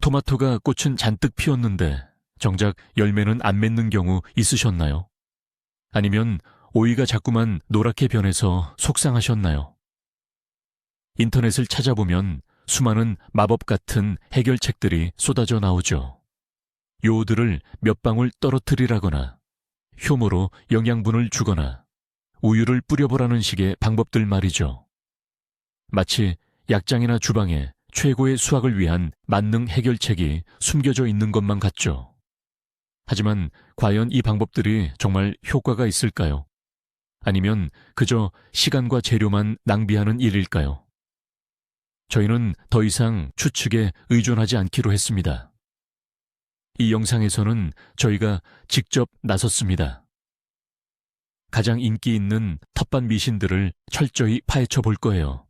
토마토가 꽃은 잔뜩 피었는데 정작 열매는 안 맺는 경우 있으셨나요? 아니면 오이가 자꾸만 노랗게 변해서 속상하셨나요? 인터넷을 찾아보면 수많은 마법 같은 해결책들이 쏟아져 나오죠. 요오드를 몇 방울 떨어뜨리라거나 효모로 영양분을 주거나 우유를 뿌려보라는 식의 방법들 말이죠. 마치 약장이나 주방에 최고의 수확을 위한 만능 해결책이 숨겨져 있는 것만 같죠. 하지만 과연 이 방법들이 정말 효과가 있을까요? 아니면 그저 시간과 재료만 낭비하는 일일까요? 저희는 더 이상 추측에 의존하지 않기로 했습니다. 이 영상에서는 저희가 직접 나섰습니다. 가장 인기 있는 텃밭 미신들을 철저히 파헤쳐 볼 거예요.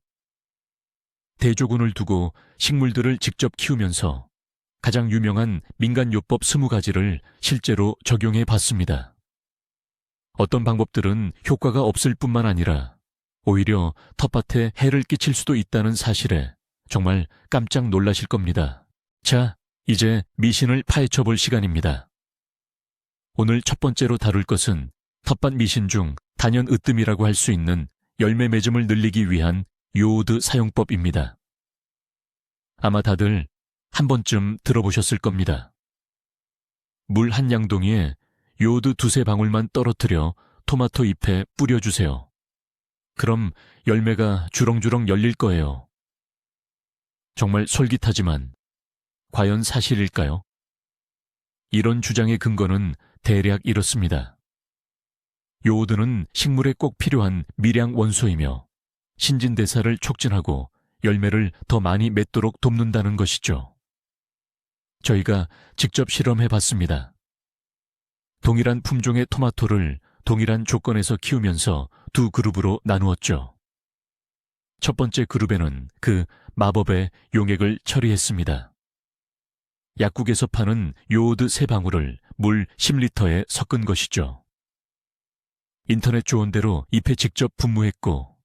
대조군을 두고 식물들을 직접 키우면서 가장 유명한 민간요법 20가지를 실제로 적용해 봤습니다. 어떤 방법들은 효과가 없을 뿐만 아니라 오히려 텃밭에 해를 끼칠 수도 있다는 사실에 정말 깜짝 놀라실 겁니다. 자, 이제 미신을 파헤쳐 볼 시간입니다. 오늘 첫 번째로 다룰 것은 텃밭 미신 중 단연 으뜸이라고 할 수 있는 열매 맺음을 늘리기 위한 요오드 사용법입니다. 아마 다들 한 번쯤 들어보셨을 겁니다. 물 한 양동이에 요오드 2~3방울만 떨어뜨려 토마토 잎에 뿌려주세요. 그럼 열매가 주렁주렁 열릴 거예요. 정말 솔깃하지만 과연 사실일까요? 이런 주장의 근거는 대략 이렇습니다. 요오드는 식물에 꼭 필요한 미량 원소이며 신진대사를 촉진하고 열매를 더 많이 맺도록 돕는다는 것이죠. 저희가 직접 실험해 봤습니다. 동일한 품종의 토마토를 동일한 조건에서 키우면서 두 그룹으로 나누었죠. 첫 번째 그룹에는 그 마법의 용액을 처리했습니다. 약국에서 파는 요오드 3방울을 물 10리터에 섞은 것이죠. 인터넷 조언대로 잎에 직접 분무했고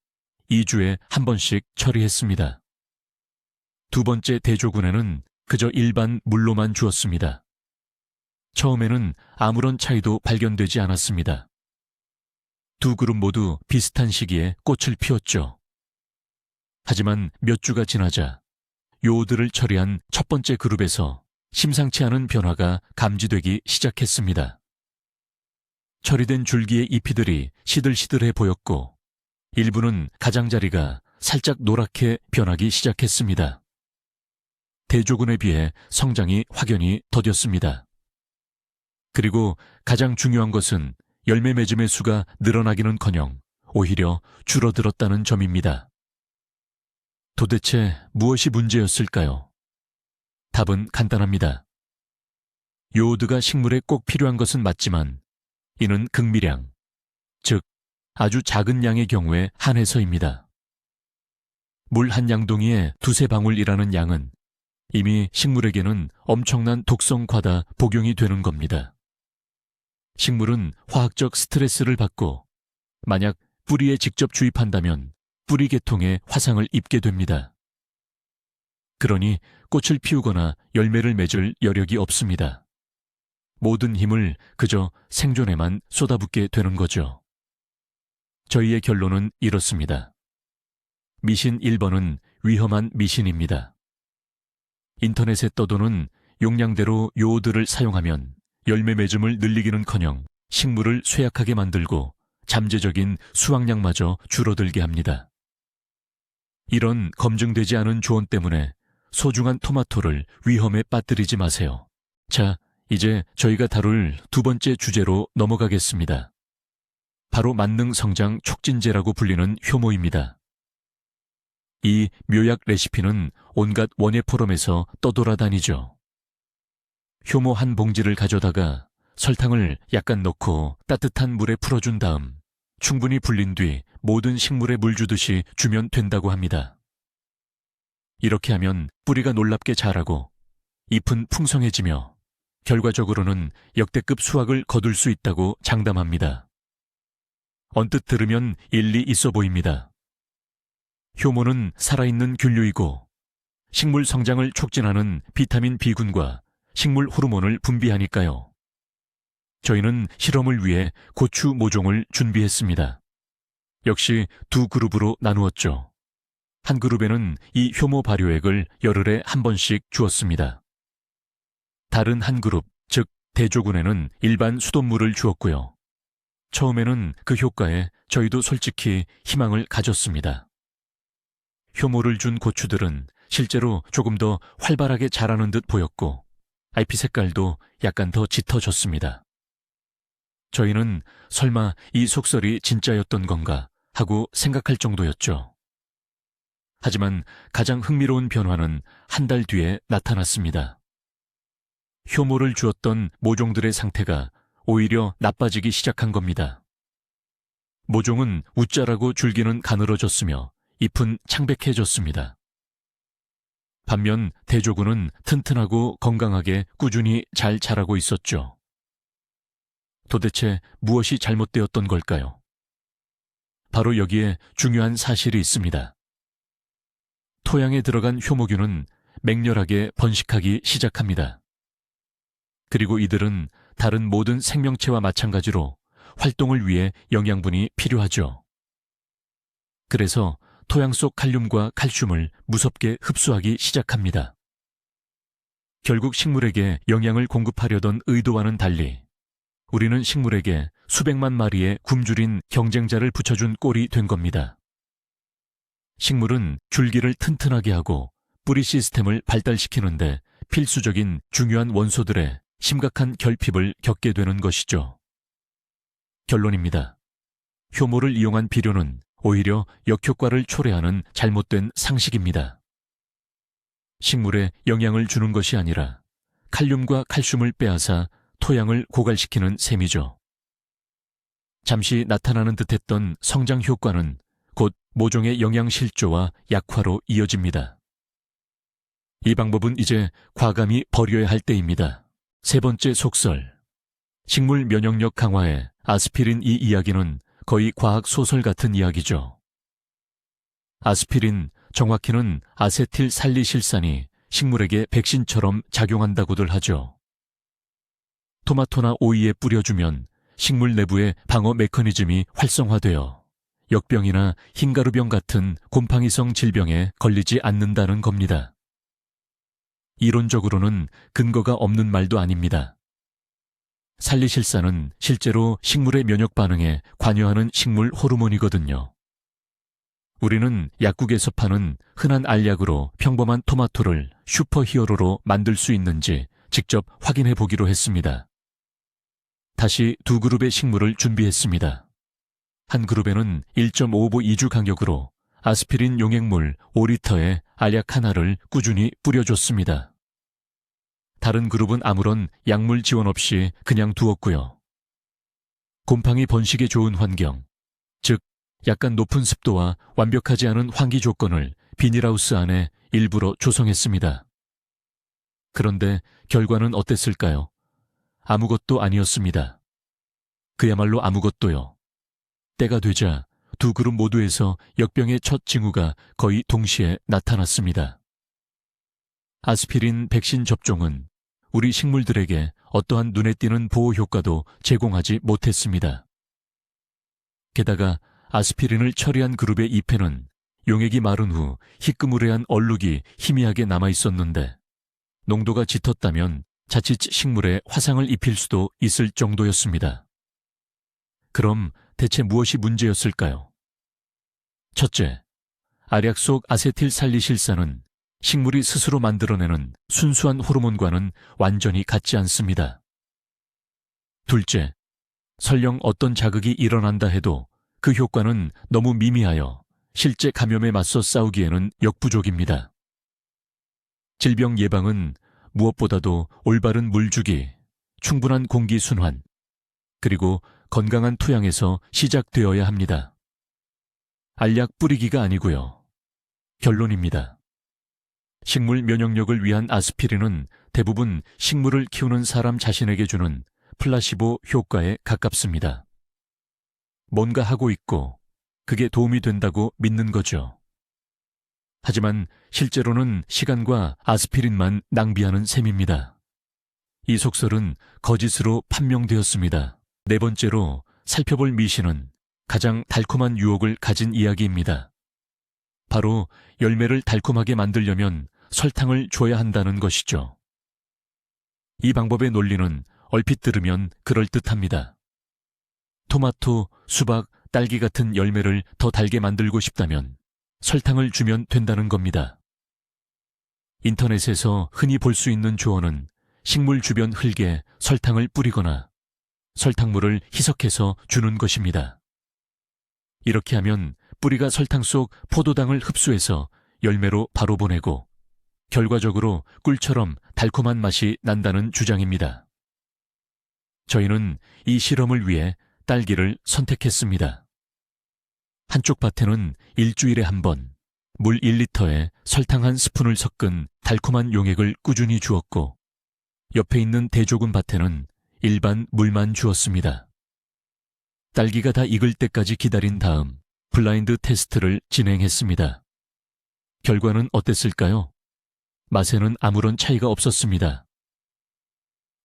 2주에 한 번씩 처리했습니다. 두 번째 대조군에는 그저 일반 물로만 주었습니다. 처음에는 아무런 차이도 발견되지 않았습니다. 두 그룹 모두 비슷한 시기에 꽃을 피웠죠. 하지만 몇 주가 지나자 요오드를 처리한 첫 번째 그룹에서 심상치 않은 변화가 감지되기 시작했습니다. 처리된 줄기의 잎이들이 시들시들해 보였고 일부는 가장자리가 살짝 노랗게 변하기 시작했습니다. 대조군에 비해 성장이 확연히 더뎠습니다. 그리고 가장 중요한 것은 열매 맺음의 수가 늘어나기는커녕 오히려 줄어들었다는 점입니다. 도대체 무엇이 문제였을까요? 답은 간단합니다. 요오드가 식물에 꼭 필요한 것은 맞지만 이는 극미량, 즉 아주 작은 양의 경우에 한해서입니다. 물 한 양동이에 2~3방울이라는 양은 이미 식물에게는 엄청난 독성 과다 복용이 되는 겁니다. 식물은 화학적 스트레스를 받고 만약 뿌리에 직접 주입한다면 뿌리 계통에 화상을 입게 됩니다. 그러니 꽃을 피우거나 열매를 맺을 여력이 없습니다. 모든 힘을 그저 생존에만 쏟아붓게 되는 거죠. 저희의 결론은 이렇습니다. 미신 1번은 위험한 미신입니다. 인터넷에 떠도는 용량대로 요오드를 사용하면 열매 맺음을 늘리기는커녕 식물을 쇠약하게 만들고 잠재적인 수확량마저 줄어들게 합니다. 이런 검증되지 않은 조언 때문에 소중한 토마토를 위험에 빠뜨리지 마세요. 자, 이제 저희가 다룰 두 번째 주제로 넘어가겠습니다. 바로 만능 성장 촉진제라고 불리는 효모입니다. 이 묘약 레시피는 온갖 원예 포럼에서 떠돌아다니죠. 효모 한 봉지를 가져다가 설탕을 약간 넣고 따뜻한 물에 풀어준 다음 충분히 불린 뒤 모든 식물에 물 주듯이 주면 된다고 합니다. 이렇게 하면 뿌리가 놀랍게 자라고 잎은 풍성해지며 결과적으로는 역대급 수확을 거둘 수 있다고 장담합니다. 언뜻 들으면 일리 있어 보입니다. 효모는 살아있는 균류이고 식물 성장을 촉진하는 비타민 B군과 식물 호르몬을 분비하니까요. 저희는 실험을 위해 고추 모종을 준비했습니다. 역시 두 그룹으로 나누었죠. 한 그룹에는 이 효모 발효액을 열흘에 한 번씩 주었습니다. 다른 한 그룹, 즉 대조군에는 일반 수돗물을 주었고요. 처음에는 그 효과에 저희도 솔직히 희망을 가졌습니다. 효모를 준 고추들은 실제로 조금 더 활발하게 자라는 듯 보였고 잎 색깔도 약간 더 짙어졌습니다. 저희는 설마 이 속설이 진짜였던 건가 하고 생각할 정도였죠. 하지만 가장 흥미로운 변화는 한 달 뒤에 나타났습니다. 효모를 주었던 모종들의 상태가 오히려 나빠지기 시작한 겁니다. 모종은 웃자라고 줄기는 가늘어졌으며 잎은 창백해졌습니다. 반면 대조군은 튼튼하고 건강하게 꾸준히 잘 자라고 있었죠. 도대체 무엇이 잘못되었던 걸까요? 바로 여기에 중요한 사실이 있습니다. 토양에 들어간 효모균은 맹렬하게 번식하기 시작합니다. 그리고 이들은 다른 모든 생명체와 마찬가지로 활동을 위해 영양분이 필요하죠. 그래서 토양 속 칼륨과 칼슘을 무섭게 흡수하기 시작합니다. 결국 식물에게 영양을 공급하려던 의도와는 달리 우리는 식물에게 수백만 마리의 굶주린 경쟁자를 붙여준 꼴이 된 겁니다. 식물은 줄기를 튼튼하게 하고 뿌리 시스템을 발달시키는데 필수적인 중요한 원소들의 심각한 결핍을 겪게 되는 것이죠. 결론입니다. 효모를 이용한 비료는 오히려 역효과를 초래하는 잘못된 상식입니다. 식물에 영양을 주는 것이 아니라 칼륨과 칼슘을 빼앗아 토양을 고갈시키는 셈이죠. 잠시 나타나는 듯했던 성장 효과는 곧 모종의 영양 실조와 약화로 이어집니다. 이 방법은 이제 과감히 버려야 할 때입니다. 세 번째 속설. 식물 면역력 강화에 아스피린 이 이야기는 거의 과학 소설 같은 이야기죠. 아스피린, 정확히는 아세틸살리실산이 식물에게 백신처럼 작용한다고들 하죠. 토마토나 오이에 뿌려주면 식물 내부의 방어 메커니즘이 활성화되어 역병이나 흰가루병 같은 곰팡이성 질병에 걸리지 않는다는 겁니다. 이론적으로는 근거가 없는 말도 아닙니다. 살리실산은 실제로 식물의 면역 반응에 관여하는 식물 호르몬이거든요. 우리는 약국에서 파는 흔한 알약으로 평범한 토마토를 슈퍼히어로로 만들 수 있는지 직접 확인해 보기로 했습니다. 다시 두 그룹의 식물을 준비했습니다. 한 그룹에는 1.5보 2주 간격으로 아스피린 용액물 5리터에 알약 하나를 꾸준히 뿌려줬습니다. 다른 그룹은 아무런 약물 지원 없이 그냥 두었고요. 곰팡이 번식에 좋은 환경, 즉 약간 높은 습도와 완벽하지 않은 환기 조건을 비닐하우스 안에 일부러 조성했습니다. 그런데 결과는 어땠을까요? 아무것도 아니었습니다. 그야말로 아무것도요. 때가 되자 두 그룹 모두에서 역병의 첫 징후가 거의 동시에 나타났습니다. 아스피린 백신 접종은 우리 식물들에게 어떠한 눈에 띄는 보호 효과도 제공하지 못했습니다. 게다가 아스피린을 처리한 그룹의 잎에는 용액이 마른 후 희끄무레한 얼룩이 희미하게 남아 있었는데 농도가 짙었다면 자칫 식물에 화상을 입힐 수도 있을 정도였습니다. 그럼 대체 무엇이 문제였을까요? 첫째, 알약 속 아세틸살리실산은 식물이 스스로 만들어내는 순수한 호르몬과는 완전히 같지 않습니다. 둘째, 설령 어떤 자극이 일어난다 해도 그 효과는 너무 미미하여 실제 감염에 맞서 싸우기에는 역부족입니다. 질병 예방은 무엇보다도 올바른 물주기, 충분한 공기 순환, 그리고 건강한 토양에서 시작되어야 합니다. 알약 뿌리기가 아니고요. 결론입니다. 식물 면역력을 위한 아스피린은 대부분 식물을 키우는 사람 자신에게 주는 플라시보 효과에 가깝습니다. 뭔가 하고 있고 그게 도움이 된다고 믿는 거죠. 하지만 실제로는 시간과 아스피린만 낭비하는 셈입니다. 이 속설은 거짓으로 판명되었습니다. 네 번째로 살펴볼 미신은 가장 달콤한 유혹을 가진 이야기입니다. 바로 열매를 달콤하게 만들려면 설탕을 줘야 한다는 것이죠. 이 방법의 논리는 얼핏 들으면 그럴듯합니다. 토마토, 수박, 딸기 같은 열매를 더 달게 만들고 싶다면 설탕을 주면 된다는 겁니다. 인터넷에서 흔히 볼 수 있는 조언은 식물 주변 흙에 설탕을 뿌리거나 설탕물을 희석해서 주는 것입니다. 이렇게 하면 뿌리가 설탕 속 포도당을 흡수해서 열매로 바로 보내고 결과적으로 꿀처럼 달콤한 맛이 난다는 주장입니다. 저희는 이 실험을 위해 딸기를 선택했습니다. 한쪽 밭에는 일주일에 한 번 물 1리터에 설탕 1스푼을 섞은 달콤한 용액을 꾸준히 주었고 옆에 있는 대조군 밭에는 일반 물만 주었습니다. 딸기가 다 익을 때까지 기다린 다음 블라인드 테스트를 진행했습니다. 결과는 어땠을까요? 맛에는 아무런 차이가 없었습니다.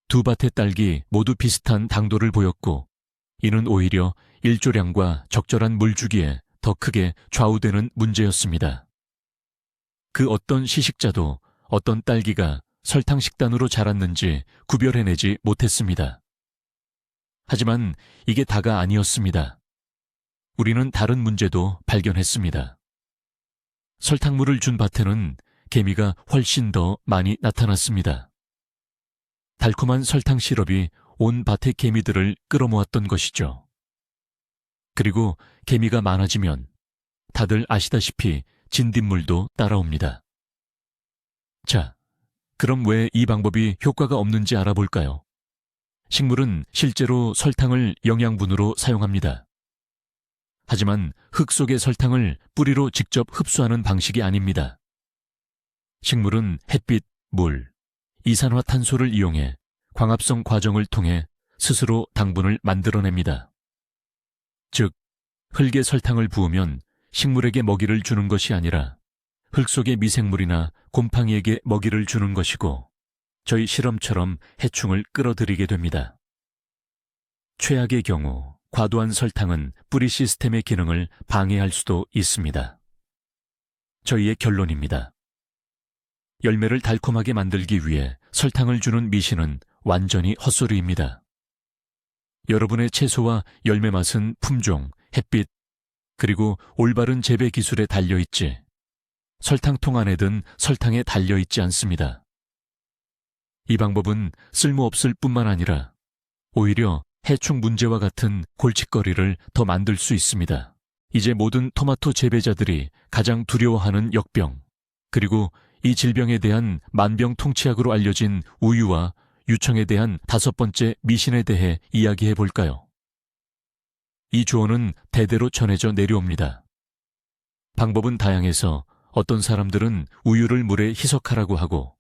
두 밭의 딸기 모두 비슷한 당도를 보였고 이는 오히려 일조량과 적절한 물 주기에 더 크게 좌우되는 문제였습니다. 그 어떤 시식자도 어떤 딸기가 설탕 식단으로 자랐는지 구별해내지 못했습니다. 하지만 이게 다가 아니었습니다. 우리는 다른 문제도 발견했습니다. 설탕물을 준 밭에는 개미가 훨씬 더 많이 나타났습니다. 달콤한 설탕 시럽이 온 밭의 개미들을 끌어모았던 것이죠. 그리고 개미가 많아지면 다들 아시다시피 진딧물도 따라옵니다. 자, 그럼 왜 이 방법이 효과가 없는지 알아볼까요? 식물은 실제로 설탕을 영양분으로 사용합니다. 하지만 흙 속의 설탕을 뿌리로 직접 흡수하는 방식이 아닙니다. 식물은 햇빛, 물, 이산화탄소를 이용해 광합성 과정을 통해 스스로 당분을 만들어냅니다. 즉, 흙에 설탕을 부으면 식물에게 먹이를 주는 것이 아니라 흙 속의 미생물이나 곰팡이에게 먹이를 주는 것이고 저희 실험처럼 해충을 끌어들이게 됩니다. 최악의 경우 과도한 설탕은 뿌리 시스템의 기능을 방해할 수도 있습니다. 저희의 결론입니다. 열매를 달콤하게 만들기 위해 설탕을 주는 미신은 완전히 헛소리입니다. 여러분의 채소와 열매 맛은 품종, 햇빛, 그리고 올바른 재배 기술에 달려있지 설탕통 안에 든 설탕에 달려있지 않습니다. 이 방법은 쓸모없을 뿐만 아니라 오히려 해충 문제와 같은 골칫거리를 더 만들 수 있습니다. 이제 모든 토마토 재배자들이 가장 두려워하는 역병, 그리고 이 질병에 대한 만병통치약으로 알려진 우유와 유청에 대한 5번째 미신에 대해 이야기해 볼까요? 이 조언은 대대로 전해져 내려옵니다. 방법은 다양해서 어떤 사람들은 우유를 물에 희석하라고 하고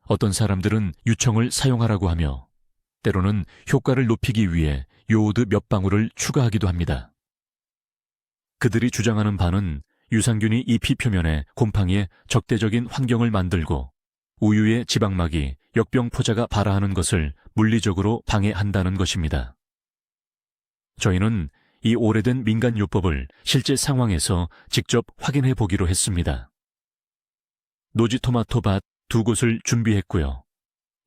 어떤 사람들은 유청을 사용하라고 하며 때로는 효과를 높이기 위해 요오드 몇 방울을 추가하기도 합니다. 그들이 주장하는 바는 유산균이 잎이 표면에 곰팡이에 적대적인 환경을 만들고 우유의 지방막이 역병 포자가 발화하는 것을 물리적으로 방해한다는 것입니다. 저희는 이 오래된 민간요법을 실제 상황에서 직접 확인해 보기로 했습니다. 노지토마토 밭 2곳을 준비했고요.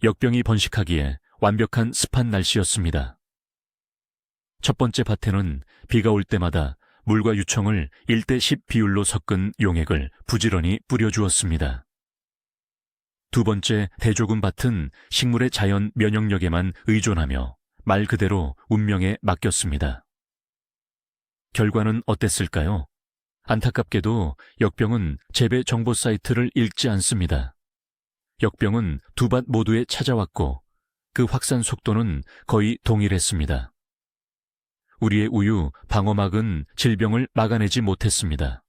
역병이 번식하기에 완벽한 습한 날씨였습니다. 첫 번째 밭에는 비가 올 때마다 물과 유청을 1:10 비율로 섞은 용액을 부지런히 뿌려주었습니다. 두 번째 대조군 밭은 식물의 자연 면역력에만 의존하며 말 그대로 운명에 맡겼습니다. 결과는 어땠을까요? 안타깝게도 역병은 재배 정보 사이트를 읽지 않습니다. 역병은 두 밭 모두에 찾아왔고 그 확산 속도는 거의 동일했습니다. 우리의 우유, 방어막은 질병을 막아내지 못했습니다.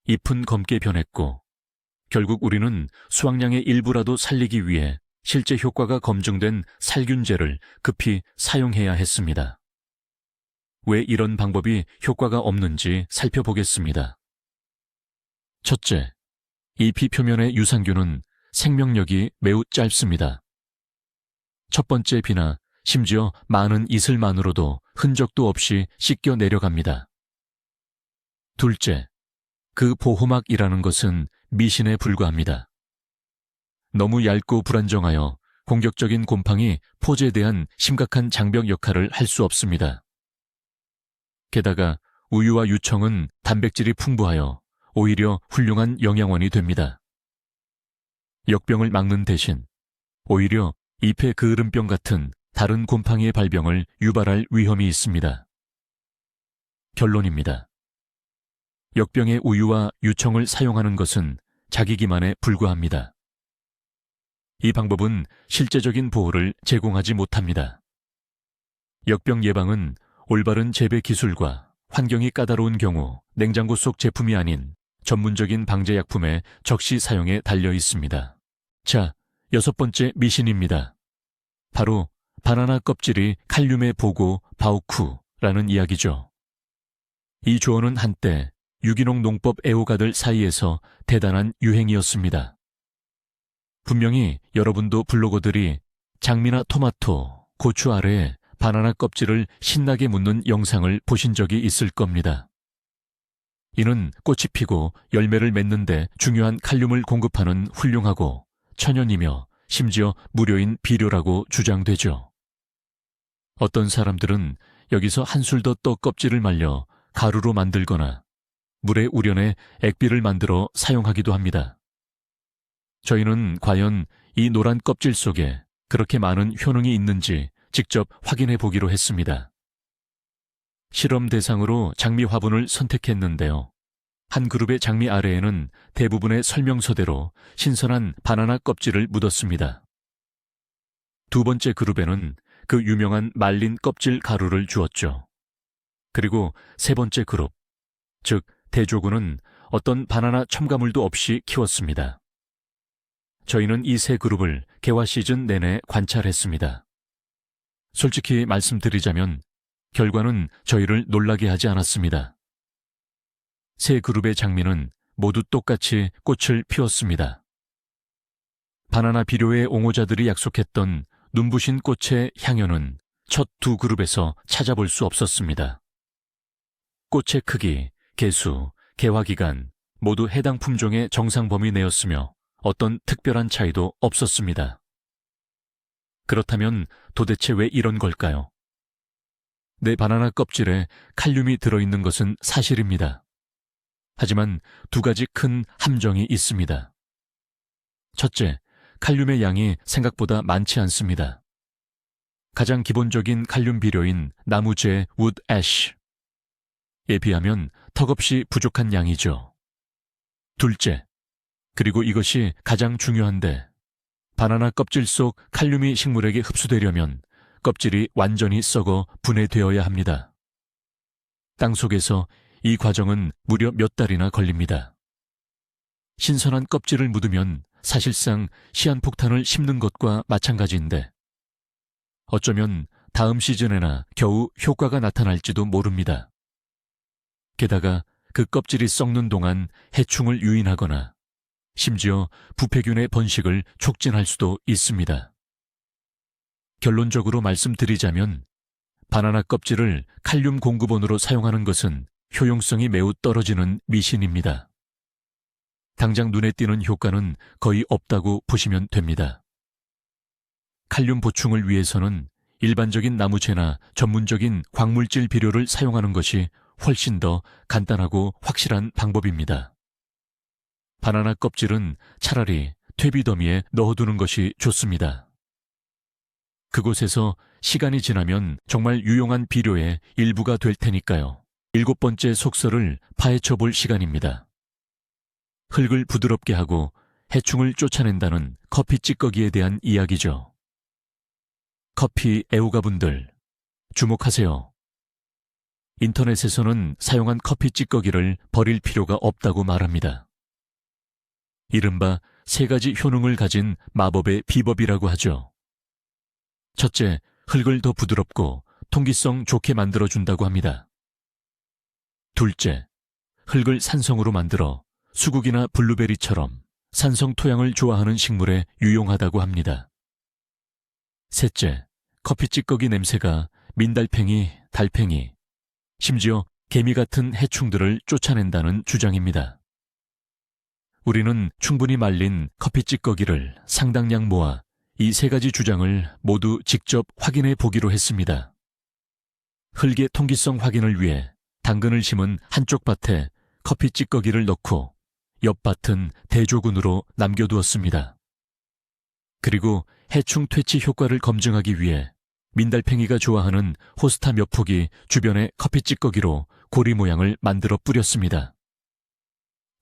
잎은 검게 변했고 결국 우리는 수확량의 일부라도 살리기 위해 실제 효과가 검증된 살균제를 급히 사용해야 했습니다. 왜 이런 방법이 효과가 없는지 살펴보겠습니다. 첫째, 잎이 표면의 유산균은 생명력이 매우 짧습니다. 첫 번째 비나 심지어 많은 이슬만으로도 흔적도 없이 씻겨 내려갑니다. 둘째, 그 보호막이라는 것은 미신에 불과합니다. 너무 얇고 불안정하여 공격적인 곰팡이 포즈에 대한 심각한 장벽 역할을 할 수 없습니다. 게다가 우유와 유청은 단백질이 풍부하여 오히려 훌륭한 영양원이 됩니다. 역병을 막는 대신 오히려 잎의 그을음병 같은 다른 곰팡이의 발병을 유발할 위험이 있습니다. 결론입니다. 역병의 우유와 유청을 사용하는 것은 자기 기만에 불과합니다. 이 방법은 실제적인 보호를 제공하지 못합니다. 역병 예방은 올바른 재배 기술과 환경이 까다로운 경우 냉장고 속 제품이 아닌 전문적인 방제약품의 적시 사용에 달려 있습니다. 자, 6번째 미신입니다. 바로 바나나 껍질이 칼륨의 보고 바우쿠라는 이야기죠. 이 조언은 한때 유기농 농법 애호가들 사이에서 대단한 유행이었습니다. 분명히 여러분도 블로거들이 장미나 토마토, 고추 아래에 바나나 껍질을 신나게 묻는 영상을 보신 적이 있을 겁니다. 이는 꽃이 피고 열매를 맺는데 중요한 칼륨을 공급하는 훌륭하고 천연이며 심지어 무료인 비료라고 주장되죠. 어떤 사람들은 여기서 한술 더 떠 껍질을 말려 가루로 만들거나 물에 우려내 액비를 만들어 사용하기도 합니다. 저희는 과연 이 노란 껍질 속에 그렇게 많은 효능이 있는지 직접 확인해 보기로 했습니다. 실험 대상으로 장미 화분을 선택했는데요. 한 그룹의 장미 아래에는 대부분의 설명서대로 신선한 바나나 껍질을 묻었습니다. 두 번째 그룹에는 그 유명한 말린 껍질 가루를 주었죠. 그리고 세 번째 그룹, 즉 대조군은 어떤 바나나 첨가물도 없이 키웠습니다. 저희는 이 세 그룹을 개화 시즌 내내 관찰했습니다. 솔직히 말씀드리자면 결과는 저희를 놀라게 하지 않았습니다. 세 그룹의 장미는 모두 똑같이 꽃을 피웠습니다. 바나나 비료의 옹호자들이 약속했던 눈부신 꽃의 향연은 첫 두 그룹에서 찾아볼 수 없었습니다. 꽃의 크기, 개수, 개화 기간 모두 해당 품종의 정상 범위 내였으며 어떤 특별한 차이도 없었습니다. 그렇다면 도대체 왜 이런 걸까요? 내 바나나 껍질에 칼륨이 들어있는 것은 사실입니다. 하지만 두 가지 큰 함정이 있습니다. 첫째, 칼륨의 양이 생각보다 많지 않습니다. 가장 기본적인 칼륨 비료인 나무재 우드 애쉬에 비하면 턱없이 부족한 양이죠. 둘째, 그리고 이것이 가장 중요한데 바나나 껍질 속 칼륨이 식물에게 흡수되려면 껍질이 완전히 썩어 분해되어야 합니다. 땅속에서 이 과정은 무려 몇 달이나 걸립니다. 신선한 껍질을 묻으면 사실상 시한폭탄을 심는 것과 마찬가지인데 어쩌면 다음 시즌에나 겨우 효과가 나타날지도 모릅니다. 게다가 그 껍질이 썩는 동안 해충을 유인하거나 심지어 부패균의 번식을 촉진할 수도 있습니다. 결론적으로 말씀드리자면 바나나 껍질을 칼륨 공급원으로 사용하는 것은 효용성이 매우 떨어지는 미신입니다. 당장 눈에 띄는 효과는 거의 없다고 보시면 됩니다. 칼륨 보충을 위해서는 일반적인 나무재나 전문적인 광물질 비료를 사용하는 것이 훨씬 더 간단하고 확실한 방법입니다. 바나나 껍질은 차라리 퇴비더미에 넣어두는 것이 좋습니다. 그곳에서 시간이 지나면 정말 유용한 비료의 일부가 될 테니까요. 7번째 속설을 파헤쳐 볼 시간입니다. 흙을 부드럽게 하고 해충을 쫓아낸다는 커피 찌꺼기에 대한 이야기죠. 커피 애호가분들, 주목하세요. 인터넷에서는 사용한 커피 찌꺼기를 버릴 필요가 없다고 말합니다. 이른바 3가지 효능을 가진 마법의 비법이라고 하죠. 첫째, 흙을 더 부드럽고 통기성 좋게 만들어준다고 합니다. 둘째, 흙을 산성으로 만들어 수국이나 블루베리처럼 산성 토양을 좋아하는 식물에 유용하다고 합니다. 셋째, 커피 찌꺼기 냄새가 민달팽이, 달팽이, 심지어 개미 같은 해충들을 쫓아낸다는 주장입니다. 우리는 충분히 말린 커피 찌꺼기를 상당량 모아 이 세 가지 주장을 모두 직접 확인해 보기로 했습니다. 흙의 통기성 확인을 위해 당근을 심은 한쪽 밭에 커피 찌꺼기를 넣고 옆 밭은 대조군으로 남겨두었습니다. 그리고 해충 퇴치 효과를 검증하기 위해 민달팽이가 좋아하는 호스타 몇 폭이 주변에 커피 찌꺼기로 고리 모양을 만들어 뿌렸습니다.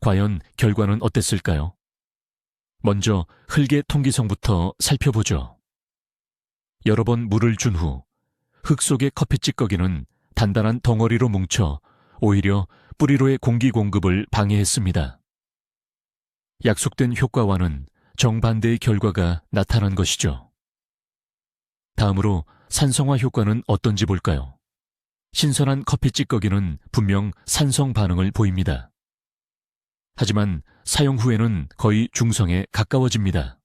과연 결과는 어땠을까요? 먼저 흙의 통기성부터 살펴보죠. 여러 번 물을 준 후 흙 속의 커피 찌꺼기는 단단한 덩어리로 뭉쳐 오히려 뿌리로의 공기 공급을 방해했습니다. 약속된 효과와는 정반대의 결과가 나타난 것이죠. 다음으로 산성화 효과는 어떤지 볼까요? 신선한 커피 찌꺼기는 분명 산성 반응을 보입니다. 하지만 사용 후에는 거의 중성에 가까워집니다.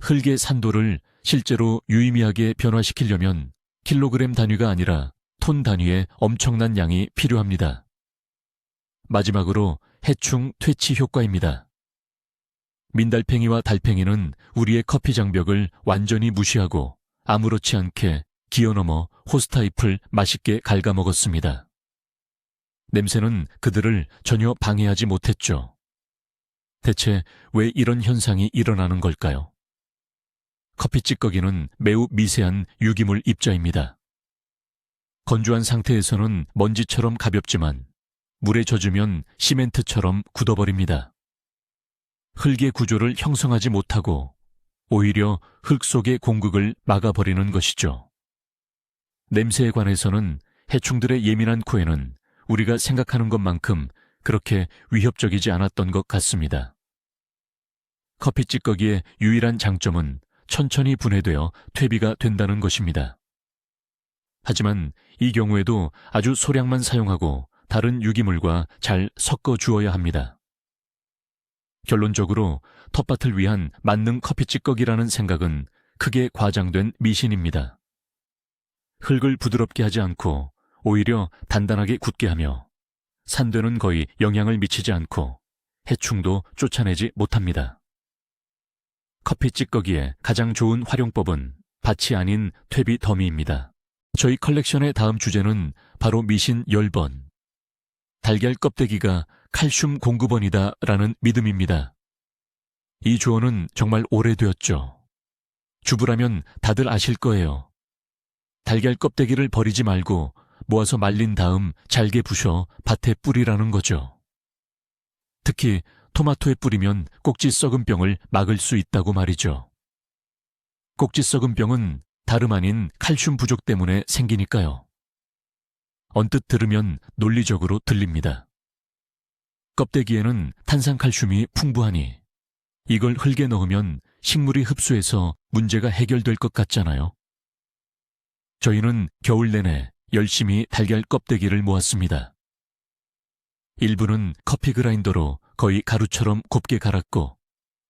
흙의 산도를 실제로 유의미하게 변화시키려면 킬로그램 단위가 아니라 톤 단위의 엄청난 양이 필요합니다. 마지막으로 해충 퇴치 효과입니다. 민달팽이와 달팽이는 우리의 커피 장벽을 완전히 무시하고 아무렇지 않게 기어넘어 호스타 잎을 맛있게 갉아먹었습니다. 냄새는 그들을 전혀 방해하지 못했죠. 대체 왜 이런 현상이 일어나는 걸까요? 커피 찌꺼기는 매우 미세한 유기물 입자입니다. 건조한 상태에서는 먼지처럼 가볍지만 물에 젖으면 시멘트처럼 굳어버립니다. 흙의 구조를 형성하지 못하고 오히려 흙 속의 공극을 막아버리는 것이죠. 냄새에 관해서는 해충들의 예민한 코에는 우리가 생각하는 것만큼 그렇게 위협적이지 않았던 것 같습니다. 커피 찌꺼기의 유일한 장점은 천천히 분해되어 퇴비가 된다는 것입니다. 하지만 이 경우에도 아주 소량만 사용하고 다른 유기물과 잘 섞어 주어야 합니다. 결론적으로 텃밭을 위한 만능 커피 찌꺼기라는 생각은 크게 과장된 미신입니다. 흙을 부드럽게 하지 않고 오히려 단단하게 굳게 하며 산되는 거의 영향을 미치지 않고 해충도 쫓아내지 못합니다. 커피 찌꺼기의 가장 좋은 활용법은 밭이 아닌 퇴비 더미입니다. 저희 컬렉션의 다음 주제는 바로 미신 10번. 달걀 껍데기가 칼슘 공급원이다 라는 믿음입니다. 이 조언은 정말 오래되었죠. 주부라면 다들 아실 거예요. 달걀 껍데기를 버리지 말고 모아서 말린 다음 잘게 부셔 밭에 뿌리라는 거죠. 특히 토마토에 뿌리면 꼭지 썩은 병을 막을 수 있다고 말이죠. 꼭지 썩은 병은 다름 아닌 칼슘 부족 때문에 생기니까요. 언뜻 들으면 논리적으로 들립니다. 껍데기에는 탄산칼슘이 풍부하니 이걸 흙에 넣으면 식물이 흡수해서 문제가 해결될 것 같잖아요. 저희는 겨울 내내 열심히 달걀 껍데기를 모았습니다. 일부는 커피 그라인더로 거의 가루처럼 곱게 갈았고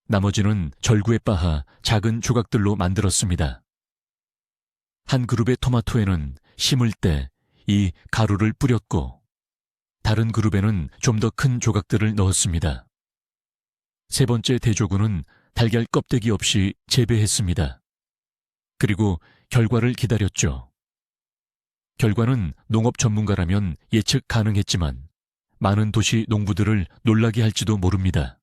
나머지는 절구에 빻아 작은 조각들로 만들었습니다. 한 그룹의 토마토에는 심을 때 이 가루를 뿌렸고 다른 그룹에는 좀 더 큰 조각들을 넣었습니다. 세 번째 대조군은 달걀 껍데기 없이 재배했습니다. 그리고 결과를 기다렸죠. 결과는 농업 전문가라면 예측 가능했지만 많은 도시 농부들을 놀라게 할지도 모릅니다.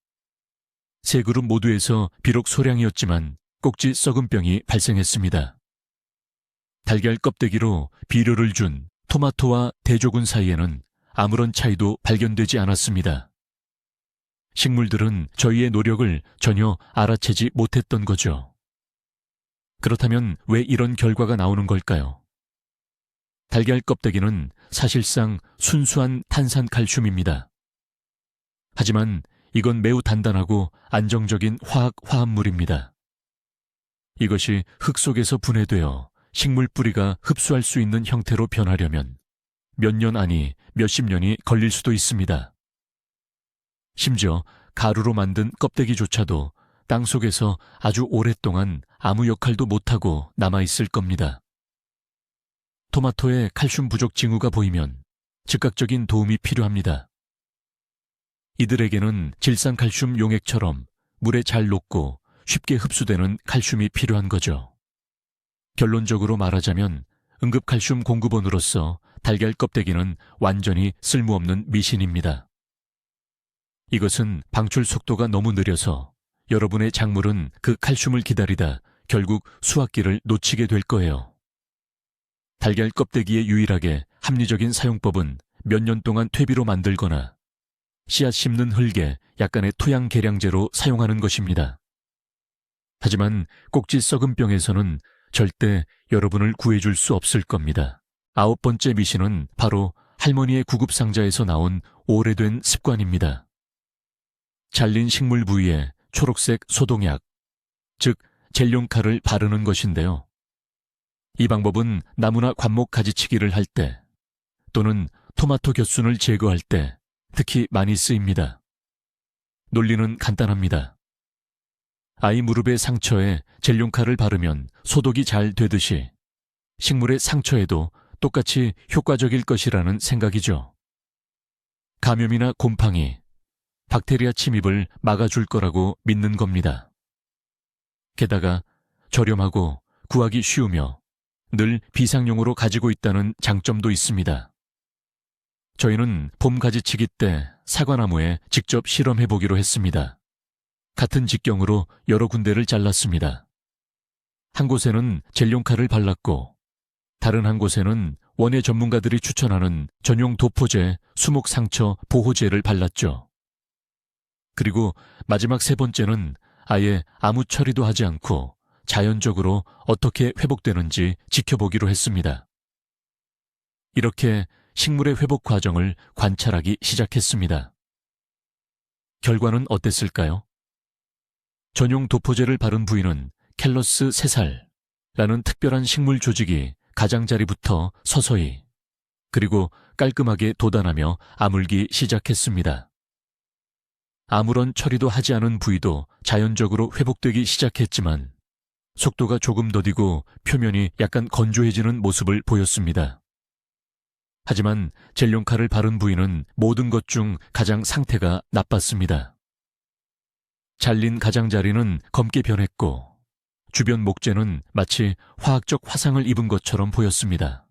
세 그룹 모두에서 비록 소량이었지만 꼭지 썩은 병이 발생했습니다. 달걀 껍데기로 비료를 준 토마토와 대조군 사이에는 아무런 차이도 발견되지 않았습니다. 식물들은 저희의 노력을 전혀 알아채지 못했던 거죠. 그렇다면 왜 이런 결과가 나오는 걸까요? 달걀 껍데기는 사실상 순수한 탄산칼슘입니다. 하지만 이건 매우 단단하고 안정적인 화합물입니다. 이것이 흙 속에서 분해되어 식물 뿌리가 흡수할 수 있는 형태로 변하려면 몇 년 아니 몇십 년이 걸릴 수도 있습니다. 심지어 가루로 만든 껍데기조차도 땅속에서 아주 오랫동안 아무 역할도 못하고 남아있을 겁니다. 토마토에 칼슘 부족 징후가 보이면 즉각적인 도움이 필요합니다. 이들에게는 질산칼슘 용액처럼 물에 잘 녹고 쉽게 흡수되는 칼슘이 필요한 거죠. 결론적으로 말하자면 응급칼슘 공급원으로서 달걀 껍데기는 완전히 쓸모없는 미신입니다. 이것은 방출 속도가 너무 느려서 여러분의 작물은 그 칼슘을 기다리다 결국 수확기를 놓치게 될 거예요. 달걀 껍데기의 유일하게 합리적인 사용법은 몇 년 동안 퇴비로 만들거나 씨앗 심는 흙에 약간의 토양 계량제로 사용하는 것입니다. 하지만 꼭지 썩은 병에서는 절대 여러분을 구해줄 수 없을 겁니다. 9번째 미신은 바로 할머니의 구급상자에서 나온 오래된 습관입니다. 잘린 식물 부위에 초록색 소독약, 즉 젤룡칼을 바르는 것인데요. 이 방법은 나무나 관목 가지치기를 할 때 또는 토마토 곁순을 제거할 때 특히 많이 쓰입니다. 논리는 간단합니다. 아이 무릎의 상처에 젤룡칼을 바르면 소독이 잘 되듯이 식물의 상처에도 똑같이 효과적일 것이라는 생각이죠. 감염이나 곰팡이, 박테리아 침입을 막아줄 거라고 믿는 겁니다. 게다가 저렴하고 구하기 쉬우며 늘 비상용으로 가지고 있다는 장점도 있습니다. 저희는 봄 가지치기 때 사과나무에 직접 실험해보기로 했습니다. 같은 직경으로 여러 군데를 잘랐습니다. 한 곳에는 젤룡칼을 발랐고 다른 한 곳에는 원예 전문가들이 추천하는 전용 도포제, 수목상처 보호제를 발랐죠. 그리고 마지막 3번째는 아예 아무 처리도 하지 않고 자연적으로 어떻게 회복되는지 지켜보기로 했습니다. 이렇게 식물의 회복 과정을 관찰하기 시작했습니다. 결과는 어땠을까요? 전용 도포제를 바른 부위는 캘러스 새살라는 특별한 식물 조직이 가장자리부터 서서히 그리고 깔끔하게 돋아나며 아물기 시작했습니다. 아무런 처리도 하지 않은 부위도 자연적으로 회복되기 시작했지만 속도가 조금 더디고 표면이 약간 건조해지는 모습을 보였습니다. 하지만 젤룡칼을 바른 부위는 모든 것 중 가장 상태가 나빴습니다. 잘린 가장자리는 검게 변했고 주변 목재는 마치 화학적 화상을 입은 것처럼 보였습니다.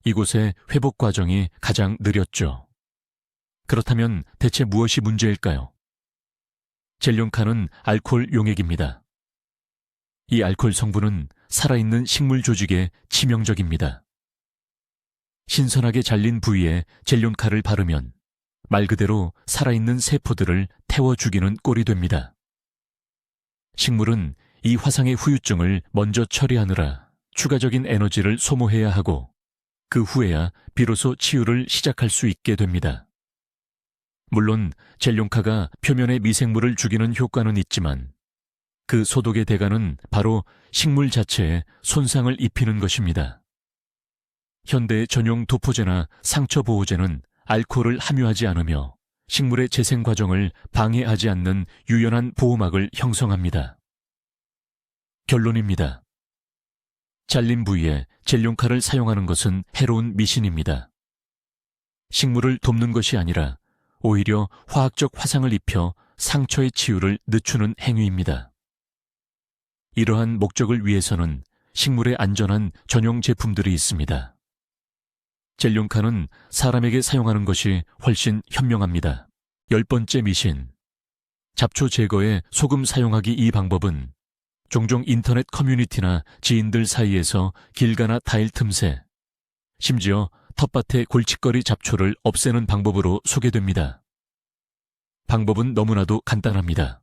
이곳의 회복 과정이 가장 느렸죠. 그렇다면 대체 무엇이 문제일까요? 젤룡칼은 알코올 용액입니다. 이 알코올 성분은 살아있는 식물 조직에 치명적입니다. 신선하게 잘린 부위에 젤룡칼을 바르면 말 그대로 살아있는 세포들을 태워 죽이는 꼴이 됩니다. 식물은 이 화상의 후유증을 먼저 처리하느라 추가적인 에너지를 소모해야 하고 그 후에야 비로소 치유를 시작할 수 있게 됩니다. 물론 젤룡카가 표면의 미생물을 죽이는 효과는 있지만 그 소독의 대가는 바로 식물 자체에 손상을 입히는 것입니다. 현대의 전용 도포제나 상처 보호제는 알코올을 함유하지 않으며 식물의 재생 과정을 방해하지 않는 유연한 보호막을 형성합니다. 결론입니다. 잘린 부위에 젤룡칼을 사용하는 것은 해로운 미신입니다. 식물을 돕는 것이 아니라 오히려 화학적 화상을 입혀 상처의 치유를 늦추는 행위입니다. 이러한 목적을 위해서는 식물에 안전한 전용 제품들이 있습니다. 젤룡칼은 사람에게 사용하는 것이 훨씬 현명합니다. 10번째 미신. 잡초 제거에 소금 사용하기. 이 방법은 종종 인터넷 커뮤니티나 지인들 사이에서 길가나 타일 틈새, 심지어 텃밭의 골칫거리 잡초를 없애는 방법으로 소개됩니다. 방법은 너무나도 간단합니다.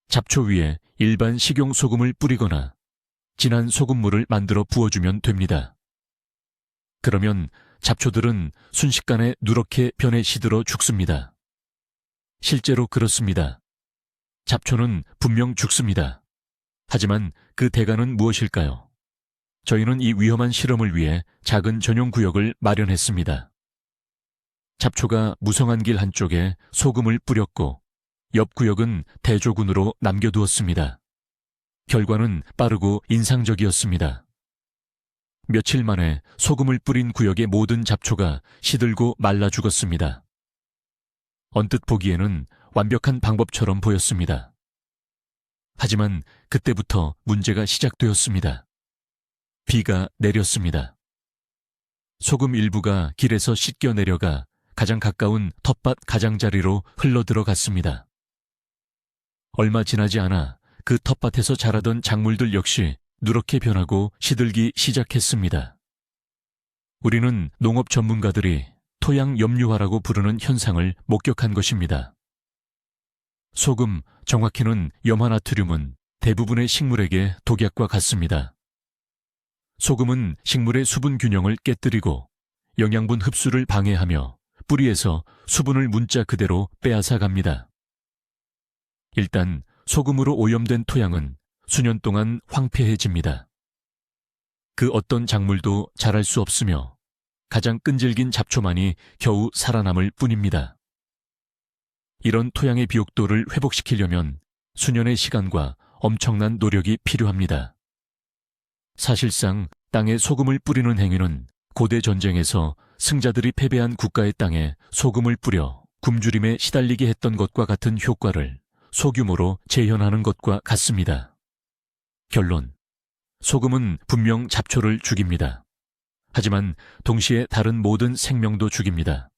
잡초 위에 일반 식용 소금을 뿌리거나 진한 소금물을 만들어 부어주면 됩니다. 그러면 잡초들은 순식간에 누렇게 변해 시들어 죽습니다. 실제로 그렇습니다. 잡초는 분명 죽습니다. 하지만 그 대가는 무엇일까요? 저희는 이 위험한 실험을 위해 작은 전용 구역을 마련했습니다. 잡초가 무성한 길 한쪽에 소금을 뿌렸고 옆 구역은 대조군으로 남겨두었습니다. 결과는 빠르고 인상적이었습니다. 며칠 만에 소금을 뿌린 구역의 모든 잡초가 시들고 말라 죽었습니다. 언뜻 보기에는 완벽한 방법처럼 보였습니다. 하지만 그때부터 문제가 시작되었습니다. 비가 내렸습니다. 소금 일부가 길에서 씻겨 내려가 가장 가까운 텃밭 가장자리로 흘러들어갔습니다. 얼마 지나지 않아 그 텃밭에서 자라던 작물들 역시 누렇게 변하고 시들기 시작했습니다. 우리는 농업 전문가들이 토양 염류화라고 부르는 현상을 목격한 것입니다. 소금, 정확히는 염화나트륨은 대부분의 식물에게 독약과 같습니다. 소금은 식물의 수분 균형을 깨뜨리고 영양분 흡수를 방해하며 뿌리에서 수분을 문자 그대로 빼앗아 갑니다. 일단 소금으로 오염된 토양은 수년 동안 황폐해집니다. 그 어떤 작물도 자랄 수 없으며 가장 끈질긴 잡초만이 겨우 살아남을 뿐입니다. 이런 토양의 비옥도를 회복시키려면 수년의 시간과 엄청난 노력이 필요합니다. 사실상 땅에 소금을 뿌리는 행위는 고대 전쟁에서 승자들이 패배한 국가의 땅에 소금을 뿌려 굶주림에 시달리게 했던 것과 같은 효과를 소규모로 재현하는 것과 같습니다. 결론. 소금은 분명 잡초를 죽입니다. 하지만 동시에 다른 모든 생명도 죽입니다.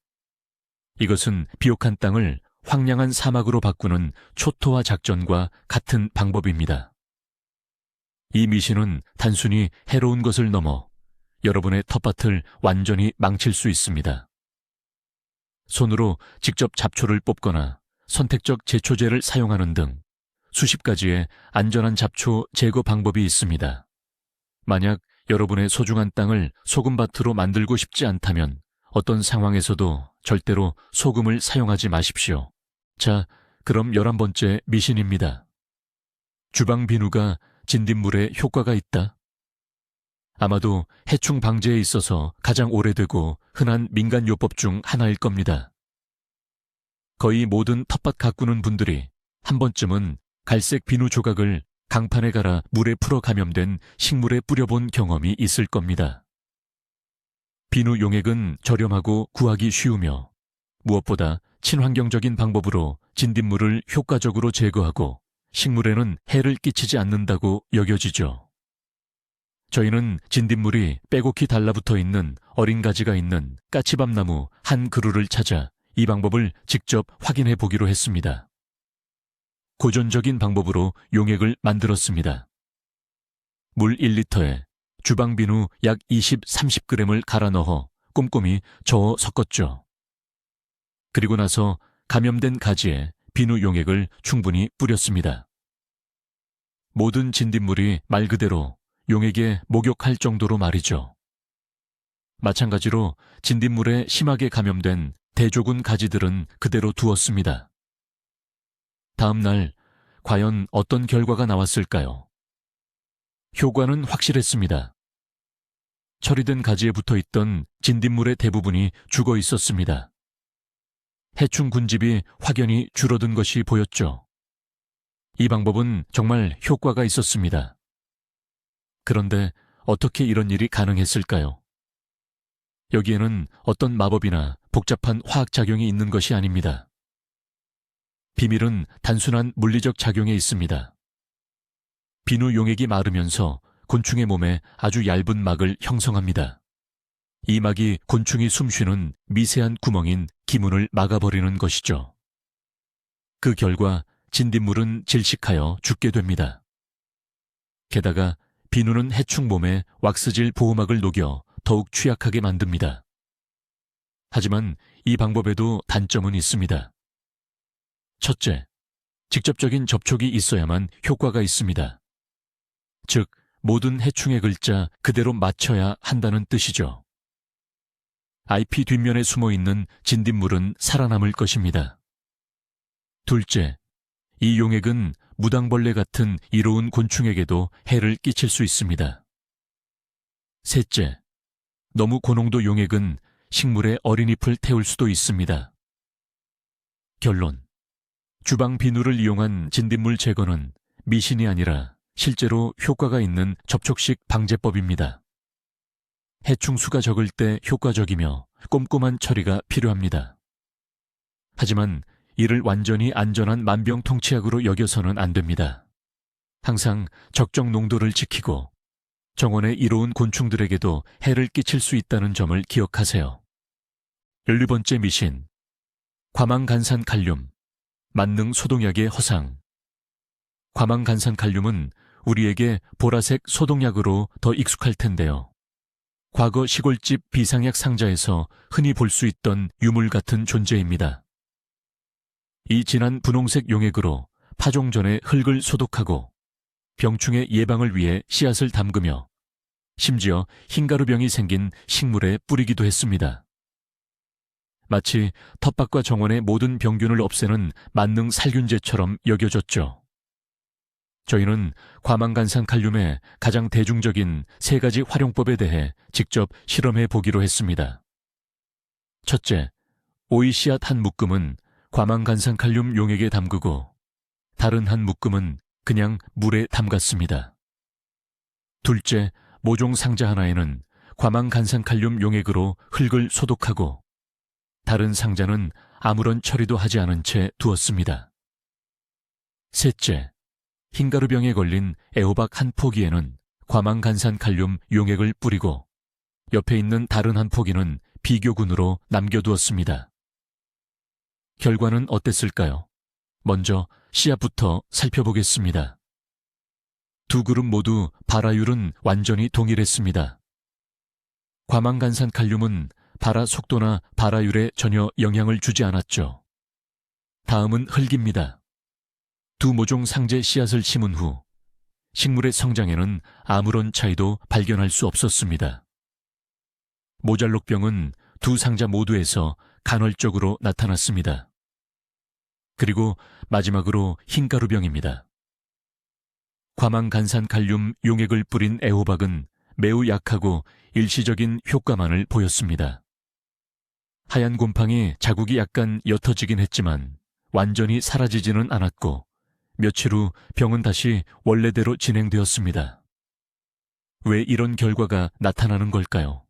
이것은 비옥한 땅을 황량한 사막으로 바꾸는 초토화 작전과 같은 방법입니다. 이 미신은 단순히 해로운 것을 넘어 여러분의 텃밭을 완전히 망칠 수 있습니다. 손으로 직접 잡초를 뽑거나 선택적 제초제를 사용하는 등 수십 가지의 안전한 잡초 제거 방법이 있습니다. 만약 여러분의 소중한 땅을 소금밭으로 만들고 싶지 않다면 어떤 상황에서도 절대로 소금을 사용하지 마십시오. 자, 그럼 11번째 미신입니다. 주방 비누가 진딧물에 효과가 있다. 아마도 해충 방제에 있어서 가장 오래되고 흔한 민간요법 중 하나일 겁니다. 거의 모든 텃밭 가꾸는 분들이 한 번쯤은 갈색 비누 조각을 강판에 갈아 물에 풀어 감염된 식물에 뿌려본 경험이 있을 겁니다. 비누 용액은 저렴하고 구하기 쉬우며 무엇보다 친환경적인 방법으로 진딧물을 효과적으로 제거하고 식물에는 해를 끼치지 않는다고 여겨지죠. 저희는 진딧물이 빼곡히 달라붙어 있는 어린 가지가 있는 까치밥나무 한 그루를 찾아 이 방법을 직접 확인해 보기로 했습니다. 고전적인 방법으로 용액을 만들었습니다. 물 1리터에 주방비누 약 20-30g을 갈아 넣어 꼼꼼히 저어 섞었죠. 그리고 나서 감염된 가지에 비누 용액을 충분히 뿌렸습니다. 모든 진딧물이 말 그대로 용액에 목욕할 정도로 말이죠. 마찬가지로 진딧물에 심하게 감염된 대조군 가지들은 그대로 두었습니다. 다음 날 과연 어떤 결과가 나왔을까요? 효과는 확실했습니다. 처리된 가지에 붙어있던 진딧물의 대부분이 죽어 있었습니다. 해충 군집이 확연히 줄어든 것이 보였죠. 이 방법은 정말 효과가 있었습니다. 그런데 어떻게 이런 일이 가능했을까요? 여기에는 어떤 마법이나 복잡한 화학작용이 있는 것이 아닙니다. 비밀은 단순한 물리적 작용에 있습니다. 비누 용액이 마르면서 곤충의 몸에 아주 얇은 막을 형성합니다. 이 막이 곤충이 숨쉬는 미세한 구멍인 기문을 막아버리는 것이죠. 그 결과 진딧물은 질식하여 죽게 됩니다. 게다가 비누는 해충 몸에 왁스질 보호막을 녹여 더욱 취약하게 만듭니다. 하지만 이 방법에도 단점은 있습니다. 첫째, 직접적인 접촉이 있어야만 효과가 있습니다. 즉, 모든 해충의 글자 그대로 맞춰야 한다는 뜻이죠. 잎이 뒷면에 숨어있는 진딧물은 살아남을 것입니다. 둘째, 이 용액은 무당벌레 같은 이로운 곤충에게도 해를 끼칠 수 있습니다. 셋째, 너무 고농도 용액은 식물의 어린 잎을 태울 수도 있습니다. 결론. 주방 비누를 이용한 진딧물 제거는 미신이 아니라 실제로 효과가 있는 접촉식 방제법입니다. 해충수가 적을 때 효과적이며 꼼꼼한 처리가 필요합니다. 하지만 이를 완전히 안전한 만병통치약으로 여겨서는 안 됩니다. 항상 적정 농도를 지키고 정원에 이로운 곤충들에게도 해를 끼칠 수 있다는 점을 기억하세요. 12번째 미신. 과망간산칼륨, 만능 소독약의 허상. 과망간산칼륨은 우리에게 보라색 소독약으로 더 익숙할 텐데요. 과거 시골집 비상약 상자에서 흔히 볼 수 있던 유물 같은 존재입니다. 이 진한 분홍색 용액으로 파종 전에 흙을 소독하고 병충해 예방을 위해 씨앗을 담그며 심지어 흰가루병이 생긴 식물에 뿌리기도 했습니다. 마치 텃밭과 정원의 모든 병균을 없애는 만능 살균제처럼 여겨졌죠. 저희는 과망간산칼륨의 가장 대중적인 3가지 활용법에 대해 직접 실험해 보기로 했습니다. 첫째, 오이 씨앗 한 묶음은 과망간산칼륨 용액에 담그고 다른 한 묶음은 그냥 물에 담갔습니다. 둘째, 모종 상자 하나에는 과망간산칼륨 용액으로 흙을 소독하고 다른 상자는 아무런 처리도 하지 않은 채 두었습니다. 셋째, 흰가루병에 걸린 애호박 한 포기에는 과망간산칼륨 용액을 뿌리고 옆에 있는 다른 한 포기는 비교군으로 남겨두었습니다. 결과는 어땠을까요? 먼저 씨앗부터 살펴보겠습니다. 두 그룹 모두 발화율은 완전히 동일했습니다. 과망간산칼륨은 발화 속도나 발화율에 전혀 영향을 주지 않았죠. 다음은 흙입니다. 두 모종 상제 씨앗을 심은 후 식물의 성장에는 아무런 차이도 발견할 수 없었습니다. 모잘록병은 두 상자 모두에서 간헐적으로 나타났습니다. 그리고 마지막으로 흰가루병입니다. 과망간산칼륨 용액을 뿌린 애호박은 매우 약하고 일시적인 효과만을 보였습니다. 하얀 곰팡이 자국이 약간 옅어지긴 했지만 완전히 사라지지는 않았고 며칠 후 병은 다시 원래대로 진행되었습니다. 왜 이런 결과가 나타나는 걸까요?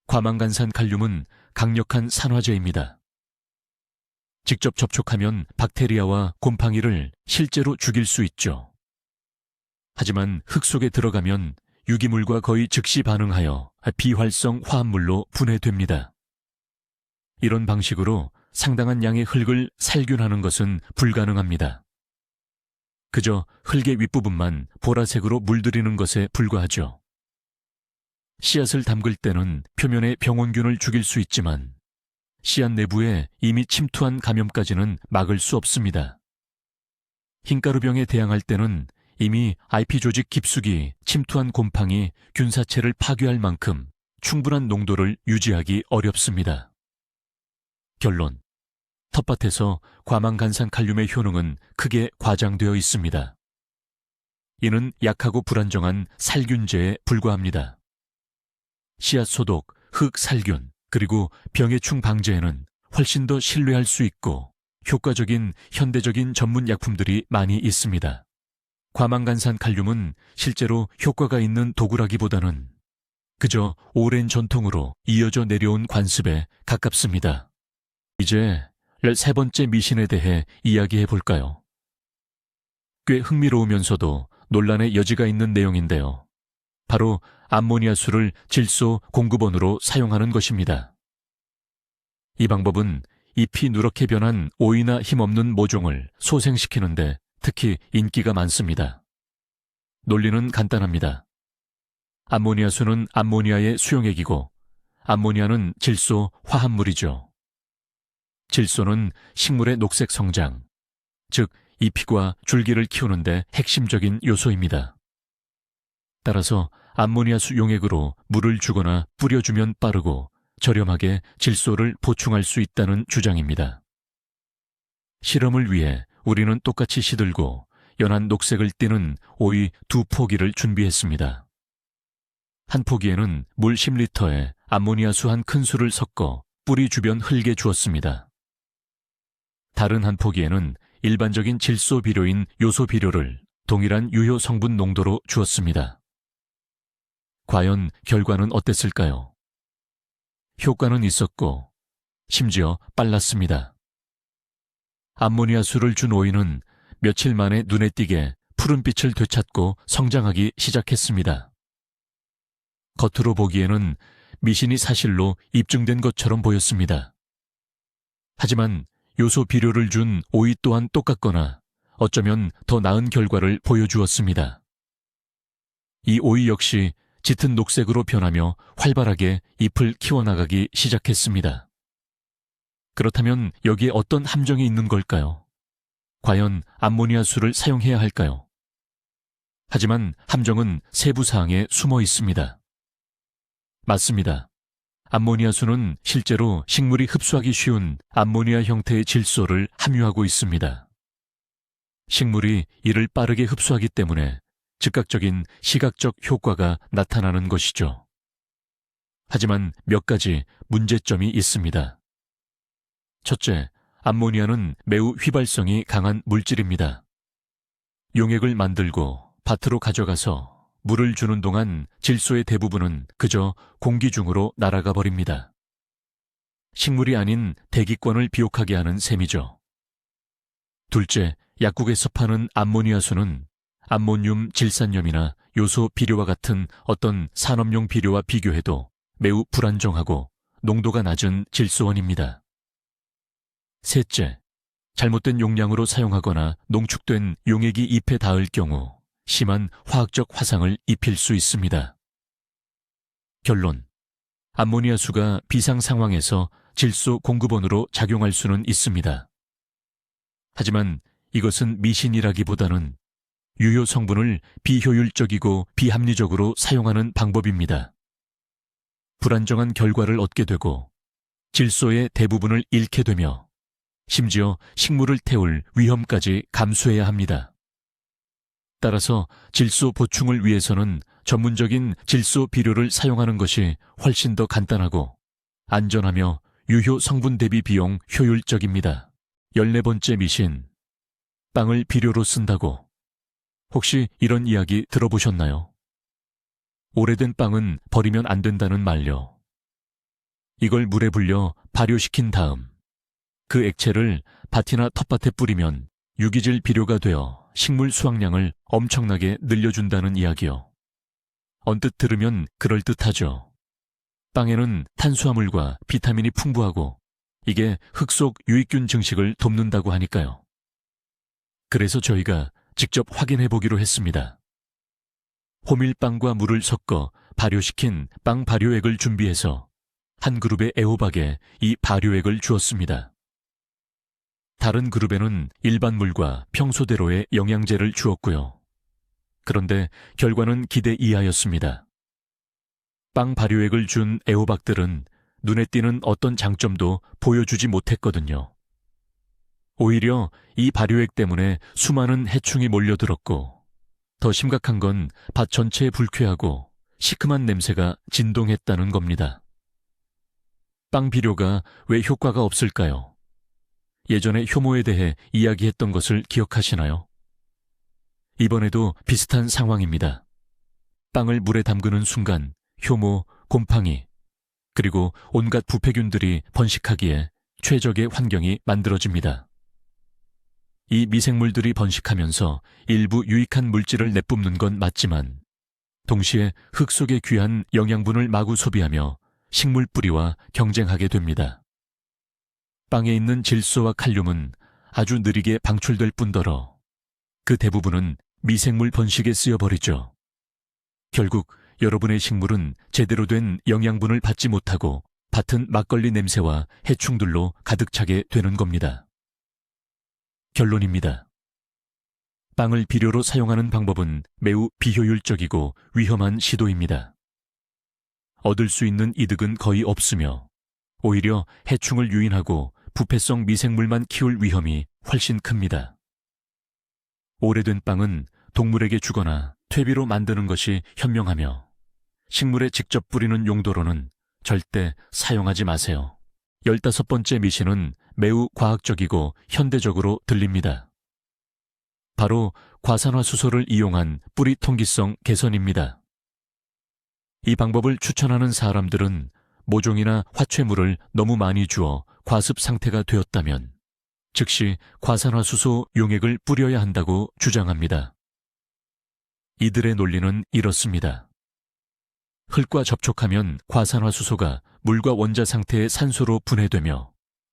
과망간산칼륨은 강력한 산화제입니다. 직접 접촉하면 박테리아와 곰팡이를 실제로 죽일 수 있죠. 하지만 흙 속에 들어가면 유기물과 거의 즉시 반응하여 비활성 화합물로 분해됩니다. 이런 방식으로 상당한 양의 흙을 살균하는 것은 불가능합니다. 그저 흙의 윗부분만 보라색으로 물들이는 것에 불과하죠. 씨앗을 담글 때는 표면의 병원균을 죽일 수 있지만 씨앗 내부에 이미 침투한 감염까지는 막을 수 없습니다. 흰가루병에 대항할 때는 이미 IP 조직 깊숙이 침투한 곰팡이 균사체를 파괴할 만큼 충분한 농도를 유지하기 어렵습니다. 결론. 텃밭에서 과망간산칼륨의 효능은 크게 과장되어 있습니다. 이는 약하고 불안정한 살균제에 불과합니다. 씨앗 소독, 흙 살균, 그리고 병해충 방제에는 훨씬 더 신뢰할 수 있고 효과적인 현대적인 전문 약품들이 많이 있습니다. 과망간산칼륨은 실제로 효과가 있는 도구라기보다는 그저 오랜 전통으로 이어져 내려온 관습에 가깝습니다. 이제 13번째 미신에 대해 이야기해 볼까요? 꽤 흥미로우면서도 논란의 여지가 있는 내용인데요. 바로 암모니아수를 질소 공급원으로 사용하는 것입니다. 이 방법은 잎이 누렇게 변한 오이나 힘없는 모종을 소생시키는데 특히 인기가 많습니다. 논리는 간단합니다. 암모니아수는 암모니아의 수용액이고 암모니아는 질소 화합물이죠. 질소는 식물의 녹색 성장, 즉 잎과 줄기를 키우는데 핵심적인 요소입니다. 따라서 암모니아수 용액으로 물을 주거나 뿌려주면 빠르고 저렴하게 질소를 보충할 수 있다는 주장입니다. 실험을 위해 우리는 똑같이 시들고 연한 녹색을 띠는 오이 2포기를 준비했습니다. 한 포기에는 물 10리터에 암모니아수 한 큰술을 섞어 뿌리 주변 흙에 주었습니다. 다른 한 포기에는 일반적인 질소 비료인 요소 비료를 동일한 유효 성분 농도로 주었습니다. 과연 결과는 어땠을까요? 효과는 있었고 심지어 빨랐습니다. 암모니아수를 준 오이는 며칠 만에 눈에 띄게 푸른빛을 되찾고 성장하기 시작했습니다. 겉으로 보기에는 미신이 사실로 입증된 것처럼 보였습니다. 하지만 요소 비료를 준 오이 또한 똑같거나 어쩌면 더 나은 결과를 보여주었습니다. 이 오이 역시 짙은 녹색으로 변하며 활발하게 잎을 키워나가기 시작했습니다. 그렇다면 여기에 어떤 함정이 있는 걸까요? 과연 암모니아수를 사용해야 할까요? 하지만 함정은 세부 사항에 숨어 있습니다. 맞습니다. 암모니아수는 실제로 식물이 흡수하기 쉬운 암모니아 형태의 질소를 함유하고 있습니다. 식물이 이를 빠르게 흡수하기 때문에 즉각적인 시각적 효과가 나타나는 것이죠. 하지만 몇 가지 문제점이 있습니다. 첫째, 암모니아는 매우 휘발성이 강한 물질입니다. 용액을 만들고 밭으로 가져가서 물을 주는 동안 질소의 대부분은 그저 공기 중으로 날아가 버립니다. 식물이 아닌 대기권을 비옥하게 하는 셈이죠. 둘째, 약국에서 파는 암모니아수는 암모늄 질산염이나 요소 비료와 같은 어떤 산업용 비료와 비교해도 매우 불안정하고 농도가 낮은 질소원입니다. 셋째, 잘못된 용량으로 사용하거나 농축된 용액이 잎에 닿을 경우 심한 화학적 화상을 입힐 수 있습니다. 결론, 암모니아수가 비상 상황에서 질소 공급원으로 작용할 수는 있습니다. 하지만 이것은 미신이라기보다는 유효 성분을 비효율적이고 비합리적으로 사용하는 방법입니다. 불안정한 결과를 얻게 되고 질소의 대부분을 잃게 되며 심지어 식물을 태울 위험까지 감수해야 합니다. 따라서 질소 보충을 위해서는 전문적인 질소 비료를 사용하는 것이 훨씬 더 간단하고 안전하며 유효 성분 대비 비용 효율적입니다. 14번째 미신, 빵을 비료로 쓴다고. 혹시 이런 이야기 들어보셨나요? 오래된 빵은 버리면 안 된다는 말요. 이걸 물에 불려 발효시킨 다음 그 액체를 밭이나 텃밭에 뿌리면 유기질 비료가 되어 식물 수확량을 엄청나게 늘려준다는 이야기요. 언뜻 들으면 그럴듯하죠. 빵에는 탄수화물과 비타민이 풍부하고 이게 흙 속 유익균 증식을 돕는다고 하니까요. 그래서 저희가 직접 확인해 보기로 했습니다. 호밀빵과 물을 섞어 발효시킨 빵 발효액을 준비해서 한 그룹의 애호박에 이 발효액을 주었습니다. 다른 그룹에는 일반 물과 평소대로의 영양제를 주었고요. 그런데 결과는 기대 이하였습니다. 빵 발효액을 준 애호박들은 눈에 띄는 어떤 장점도 보여주지 못했거든요. 오히려 이 발효액 때문에 수많은 해충이 몰려들었고 더 심각한 건 밭 전체에 불쾌하고 시큼한 냄새가 진동했다는 겁니다. 빵 비료가 왜 효과가 없을까요? 예전에 효모에 대해 이야기했던 것을 기억하시나요? 이번에도 비슷한 상황입니다. 빵을 물에 담그는 순간 효모, 곰팡이, 그리고 온갖 부패균들이 번식하기에 최적의 환경이 만들어집니다. 이 미생물들이 번식하면서 일부 유익한 물질을 내뿜는 건 맞지만 동시에 흙 속의 귀한 영양분을 마구 소비하며 식물 뿌리와 경쟁하게 됩니다. 빵에 있는 질소와 칼륨은 아주 느리게 방출될 뿐더러 그 대부분은 미생물 번식에 쓰여버리죠. 결국 여러분의 식물은 제대로 된 영양분을 받지 못하고 밭은 막걸리 냄새와 해충들로 가득 차게 되는 겁니다. 결론입니다. 빵을 비료로 사용하는 방법은 매우 비효율적이고 위험한 시도입니다. 얻을 수 있는 이득은 거의 없으며 오히려 해충을 유인하고 부패성 미생물만 키울 위험이 훨씬 큽니다. 오래된 빵은 동물에게 주거나 퇴비로 만드는 것이 현명하며 식물에 직접 뿌리는 용도로는 절대 사용하지 마세요. 15번째 미신은 매우 과학적이고 현대적으로 들립니다. 바로 과산화수소를 이용한 뿌리 통기성 개선입니다. 이 방법을 추천하는 사람들은 모종이나 화채물을 너무 많이 주어 과습 상태가 되었다면 즉시 과산화수소 용액을 뿌려야 한다고 주장합니다. 이들의 논리는 이렇습니다. 흙과 접촉하면 과산화수소가 물과 원자 상태의 산소로 분해되며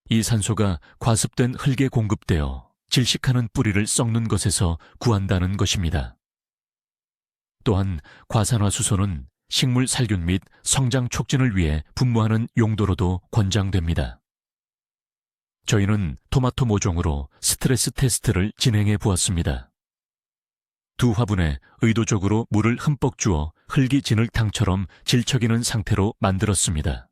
이 산소가 과습된 흙에 공급되어 질식하는 뿌리를 썩는 것에서 구한다는 것입니다. 또한 과산화수소는 식물 살균 및 성장 촉진을 위해 분무하는 용도로도 권장됩니다. 저희는 토마토 모종으로 스트레스 테스트를 진행해 보았습니다. 두 화분에 의도적으로 물을 흠뻑 주어 흙이 진흙탕처럼 질척이는 상태로 만들었습니다.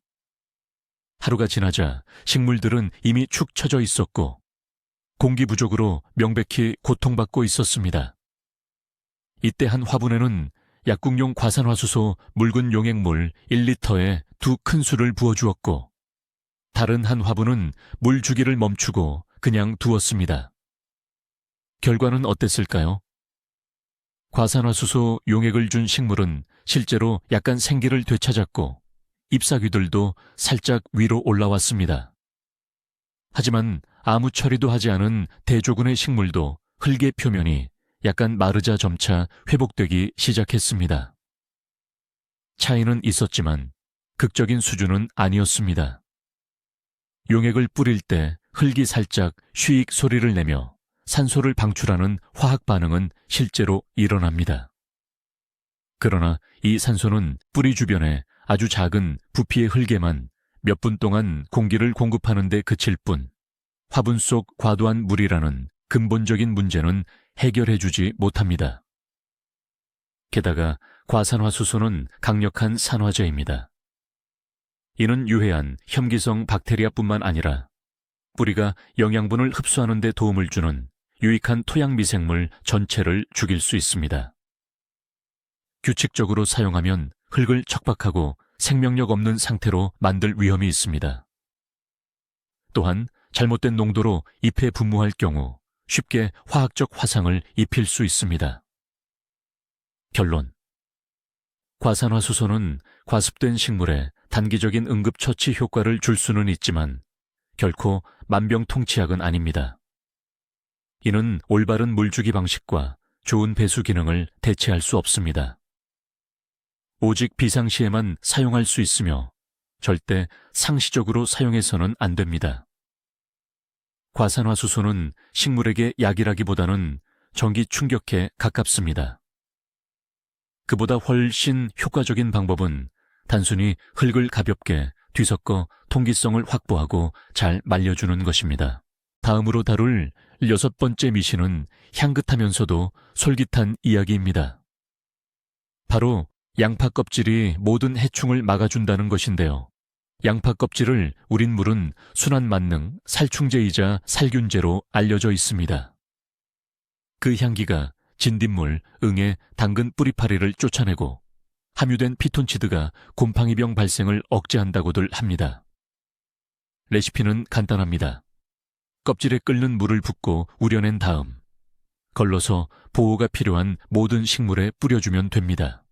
하루가 지나자 식물들은 이미 축 처져 있었고 공기 부족으로 명백히 고통받고 있었습니다. 이때 한 화분에는 약국용 과산화수소 묽은 용액물 1리터에 2큰술을 부어주었고 다른 한 화분은 물 주기를 멈추고 그냥 두었습니다. 결과는 어땠을까요? 과산화수소 용액을 준 식물은 실제로 약간 생기를 되찾았고 잎사귀들도 살짝 위로 올라왔습니다. 하지만 아무 처리도 하지 않은 대조군의 식물도 흙의 표면이 약간 마르자 점차 회복되기 시작했습니다. 차이는 있었지만 극적인 수준은 아니었습니다. 용액을 뿌릴 때 흙이 살짝 쉬익 소리를 내며 산소를 방출하는 화학 반응은 실제로 일어납니다. 그러나 이 산소는 뿌리 주변에 아주 작은 부피의 흙에만 몇 분 동안 공기를 공급하는 데 그칠 뿐 화분 속 과도한 물이라는 근본적인 문제는 해결해주지 못합니다. 게다가 과산화수소는 강력한 산화제입니다. 이는 유해한 혐기성 박테리아뿐만 아니라 뿌리가 영양분을 흡수하는 데 도움을 주는 유익한 토양 미생물 전체를 죽일 수 있습니다. 규칙적으로 사용하면 흙을 척박하고 생명력 없는 상태로 만들 위험이 있습니다. 또한 잘못된 농도로 잎에 분무할 경우 쉽게 화학적 화상을 입힐 수 있습니다. 결론. 과산화수소는 과습된 식물에 단기적인 응급처치 효과를 줄 수는 있지만 결코 만병통치약은 아닙니다. 이는 올바른 물주기 방식과 좋은 배수 기능을 대체할 수 없습니다. 오직 비상시에만 사용할 수 있으며 절대 상시적으로 사용해서는 안 됩니다. 과산화수소는 식물에게 약이라기보다는 전기 충격에 가깝습니다. 그보다 훨씬 효과적인 방법은 단순히 흙을 가볍게 뒤섞어 통기성을 확보하고 잘 말려주는 것입니다. 다음으로 다룰 6번째 미신은 향긋하면서도 솔깃한 이야기입니다. 바로 양파 껍질이 모든 해충을 막아준다는 것인데요. 양파 껍질을 우린 물은 순환 만능 살충제이자 살균제로 알려져 있습니다. 그 향기가 진딧물, 응애, 당근 뿌리파리를 쫓아내고 함유된 피톤치드가 곰팡이병 발생을 억제한다고들 합니다. 레시피는 간단합니다. 껍질에 끓는 물을 붓고 우려낸 다음 걸러서 보호가 필요한 모든 식물에 뿌려주면 됩니다.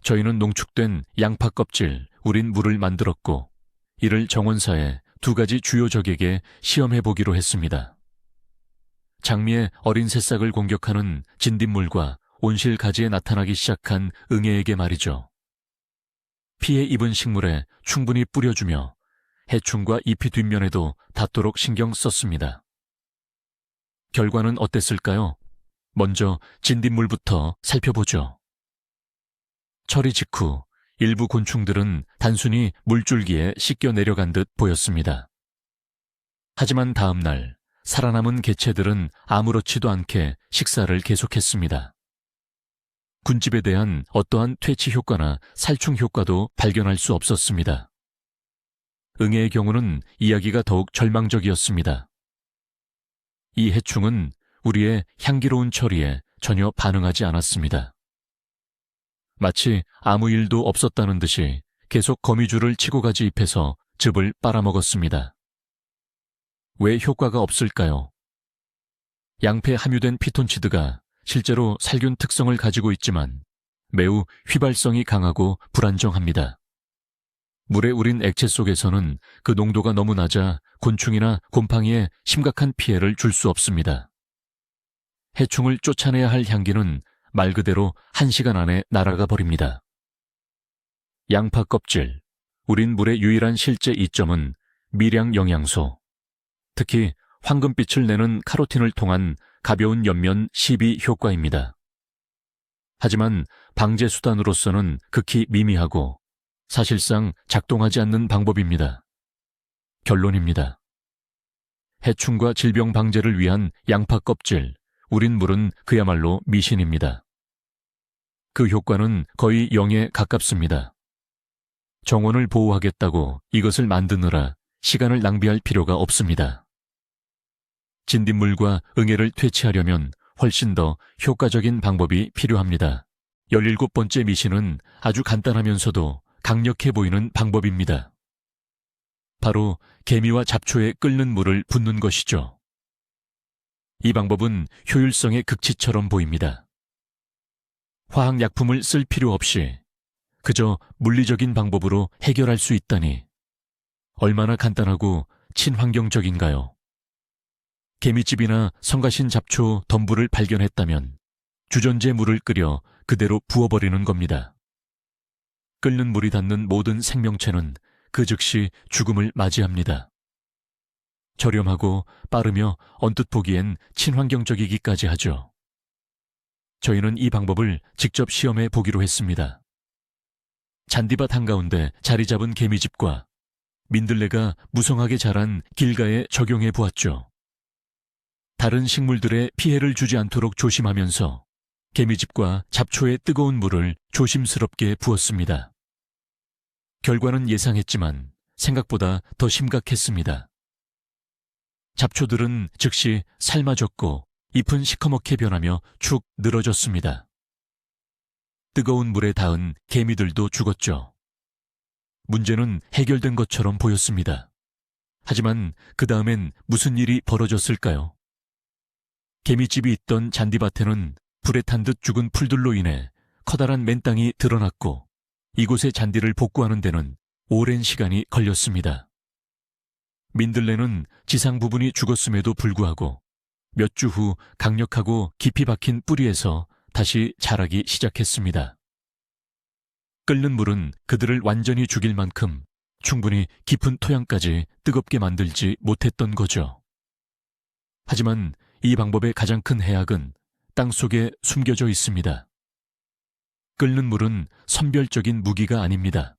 저희는 농축된 양파 껍질, 우린 물을 만들었고 이를 정원사에 2가지 주요 적에게 시험해보기로 했습니다. 장미의 어린 새싹을 공격하는 진딧물과 온실 가지에 나타나기 시작한 응애에게 말이죠. 피해 입은 식물에 충분히 뿌려주며 해충과 잎이 뒷면에도 닿도록 신경 썼습니다. 결과는 어땠을까요? 먼저 진딧물부터 살펴보죠. 처리 직후 일부 곤충들은 단순히 물줄기에 씻겨 내려간 듯 보였습니다. 하지만 다음 날 살아남은 개체들은 아무렇지도 않게 식사를 계속했습니다. 군집에 대한 어떠한 퇴치 효과나 살충 효과도 발견할 수 없었습니다. 응애의 경우는 이야기가 더욱 절망적이었습니다. 이 해충은 우리의 향기로운 처리에 전혀 반응하지 않았습니다. 마치 아무 일도 없었다는 듯이 계속 거미줄을 치고 가지 잎에서 즙을 빨아먹었습니다. 왜 효과가 없을까요? 양패에 함유된 피톤치드가 실제로 살균 특성을 가지고 있지만 매우 휘발성이 강하고 불안정합니다. 물에 우린 액체 속에서는 그 농도가 너무 낮아 곤충이나 곰팡이에 심각한 피해를 줄 수 없습니다. 해충을 쫓아내야 할 향기는 말 그대로 1시간 안에 날아가 버립니다. 양파 껍질, 우린 물의 유일한 실제 이점은 미량 영양소, 특히 황금빛을 내는 카로틴을 통한 가벼운 옆면 시비 효과입니다. 하지만 방제 수단으로서는 극히 미미하고 사실상 작동하지 않는 방법입니다. 결론입니다. 해충과 질병 방제를 위한 양파 껍질, 우린 물은 그야말로 미신입니다. 그 효과는 거의 0에 가깝습니다. 정원을 보호하겠다고 이것을 만드느라 시간을 낭비할 필요가 없습니다. 진딧물과 응애를 퇴치하려면 훨씬 더 효과적인 방법이 필요합니다. 17번째 미신은 아주 간단하면서도 강력해 보이는 방법입니다. 바로 개미와 잡초에 끓는 물을 붓는 것이죠. 이 방법은 효율성의 극치처럼 보입니다. 화학약품을 쓸 필요 없이 그저 물리적인 방법으로 해결할 수 있다니 얼마나 간단하고 친환경적인가요? 개미집이나 성가신 잡초 덤불을 발견했다면 주전자에 물을 끓여 그대로 부어버리는 겁니다. 끓는 물이 닿는 모든 생명체는 그 즉시 죽음을 맞이합니다. 저렴하고 빠르며 언뜻 보기엔 친환경적이기까지 하죠. 저희는 이 방법을 직접 시험해 보기로 했습니다. 잔디밭 한가운데 자리 잡은 개미집과 민들레가 무성하게 자란 길가에 적용해 보았죠. 다른 식물들의 피해를 주지 않도록 조심하면서 개미집과 잡초의 뜨거운 물을 조심스럽게 부었습니다. 결과는 예상했지만 생각보다 더 심각했습니다. 잡초들은 즉시 삶아졌고 잎은 시커멓게 변하며 축 늘어졌습니다. 뜨거운 물에 닿은 개미들도 죽었죠. 문제는 해결된 것처럼 보였습니다. 하지만 그 다음엔 무슨 일이 벌어졌을까요? 개미집이 있던 잔디밭에는 불에 탄 듯 죽은 풀들로 인해 커다란 맨땅이 드러났고 이곳의 잔디를 복구하는 데는 오랜 시간이 걸렸습니다. 민들레는 지상 부분이 죽었음에도 불구하고 몇 주 후 강력하고 깊이 박힌 뿌리에서 다시 자라기 시작했습니다. 끓는 물은 그들을 완전히 죽일 만큼 충분히 깊은 토양까지 뜨겁게 만들지 못했던 거죠. 하지만 이 방법의 가장 큰 해악은 땅속에 숨겨져 있습니다. 끓는 물은 선별적인 무기가 아닙니다.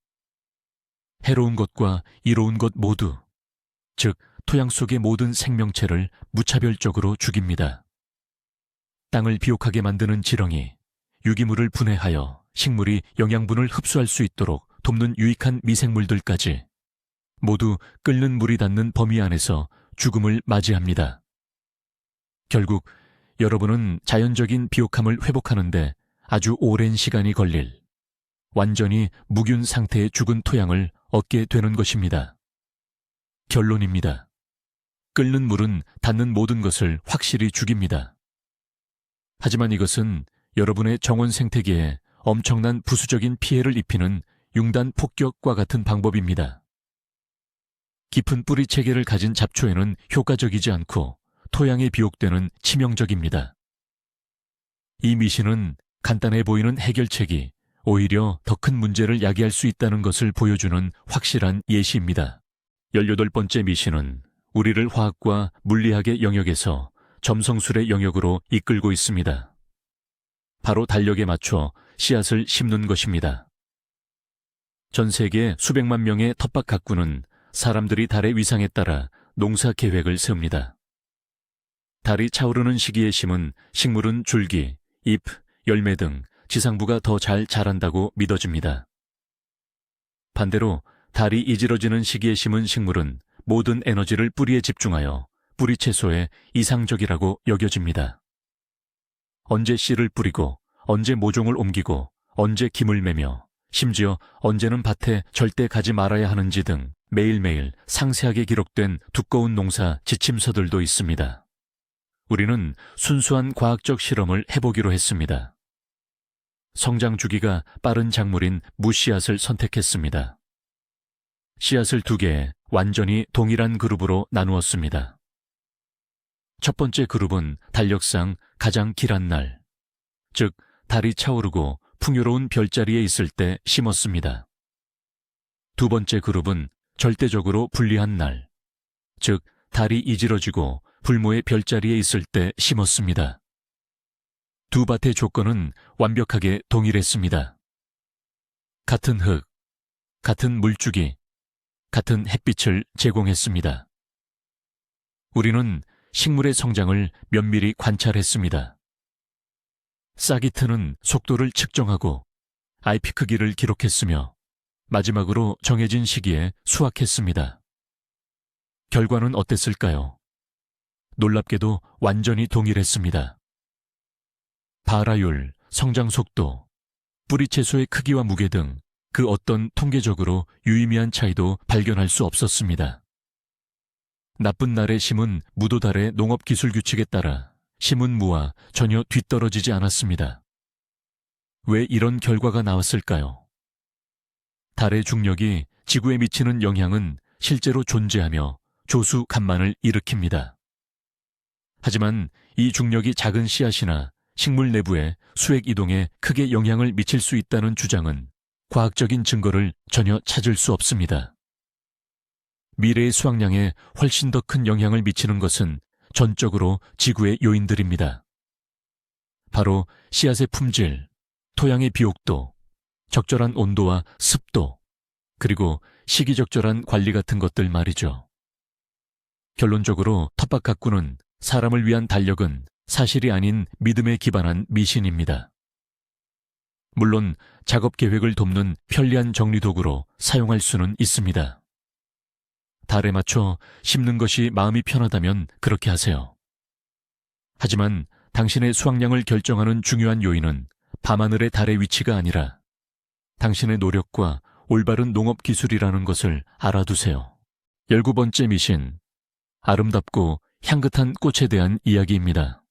해로운 것과 이로운 것 모두, 즉 토양 속의 모든 생명체를 무차별적으로 죽입니다. 땅을 비옥하게 만드는 지렁이, 유기물을 분해하여 식물이 영양분을 흡수할 수 있도록 돕는 유익한 미생물들까지 모두 끓는 물이 닿는 범위 안에서 죽음을 맞이합니다. 결국 여러분은 자연적인 비옥함을 회복하는데 아주 오랜 시간이 걸릴 완전히 무균 상태의 죽은 토양을 얻게 되는 것입니다. 결론입니다. 끓는 물은 닿는 모든 것을 확실히 죽입니다. 하지만 이것은 여러분의 정원 생태계에 엄청난 부수적인 피해를 입히는 융단 폭격과 같은 방법입니다. 깊은 뿌리 체계를 가진 잡초에는 효과적이지 않고 토양에 비옥되는 치명적입니다. 이 미신은 간단해 보이는 해결책이 오히려 더 큰 문제를 야기할 수 있다는 것을 보여주는 확실한 예시입니다. 18번째 미신은 우리를 화학과 물리학의 영역에서 점성술의 영역으로 이끌고 있습니다. 바로 달력에 맞춰 씨앗을 심는 것입니다. 전 세계 수백만 명의 텃밭 가꾸는 사람들이 달의 위상에 따라 농사 계획을 세웁니다. 달이 차오르는 시기에 심은 식물은 줄기, 잎, 열매 등 지상부가 더 잘 자란다고 믿어집니다. 반대로 달이 이지러지는 시기에 심은 식물은 모든 에너지를 뿌리에 집중하여 뿌리 채소에 이상적이라고 여겨집니다. 언제 씨를 뿌리고 언제 모종을 옮기고 언제 김을 매며 심지어 언제는 밭에 절대 가지 말아야 하는지 등 매일매일 상세하게 기록된 두꺼운 농사 지침서들도 있습니다. 우리는 순수한 과학적 실험을 해보기로 했습니다. 성장 주기가 빠른 작물인 무씨앗을 선택했습니다. 씨앗을 2개의 완전히 동일한 그룹으로 나누었습니다. 첫 번째 그룹은 달력상 가장 길한 날, 즉 달이 차오르고 풍요로운 별자리에 있을 때 심었습니다. 두 번째 그룹은 절대적으로 불리한 날, 즉 달이 이지러지고 불모의 별자리에 있을 때 심었습니다. 두 밭의 조건은 완벽하게 동일했습니다. 같은 흙, 같은 물주기, 같은 햇빛을 제공했습니다. 우리는 식물의 성장을 면밀히 관찰했습니다. 싹이 트는 속도를 측정하고 잎 크기를 기록했으며 마지막으로 정해진 시기에 수확했습니다. 결과는 어땠을까요? 놀랍게도 완전히 동일했습니다. 발화율, 성장 속도, 뿌리 채소의 크기와 무게 등 그 어떤 통계적으로 유의미한 차이도 발견할 수 없었습니다. 나쁜 날에 심은 무도달의 농업기술 규칙에 따라 심은 무와 전혀 뒤떨어지지 않았습니다. 왜 이런 결과가 나왔을까요? 달의 중력이 지구에 미치는 영향은 실제로 존재하며 조수 간만을 일으킵니다. 하지만 이 중력이 작은 씨앗이나 식물 내부의 수액 이동에 크게 영향을 미칠 수 있다는 주장은 과학적인 증거를 전혀 찾을 수 없습니다. 미래의 수확량에 훨씬 더 큰 영향을 미치는 것은 전적으로 지구의 요인들입니다. 바로 씨앗의 품질, 토양의 비옥도, 적절한 온도와 습도, 그리고 시기적절한 관리 같은 것들 말이죠. 결론적으로 텃밭 가꾸는 사람을 위한 달력은 사실이 아닌 믿음에 기반한 미신입니다. 물론 작업 계획을 돕는 편리한 정리 도구로 사용할 수는 있습니다. 달에 맞춰 심는 것이 마음이 편하다면 그렇게 하세요. 하지만 당신의 수확량을 결정하는 중요한 요인은 밤하늘의 달의 위치가 아니라 당신의 노력과 올바른 농업 기술이라는 것을 알아두세요. 19번째 미신, 아름답고 향긋한 꽃에 대한 이야기입니다.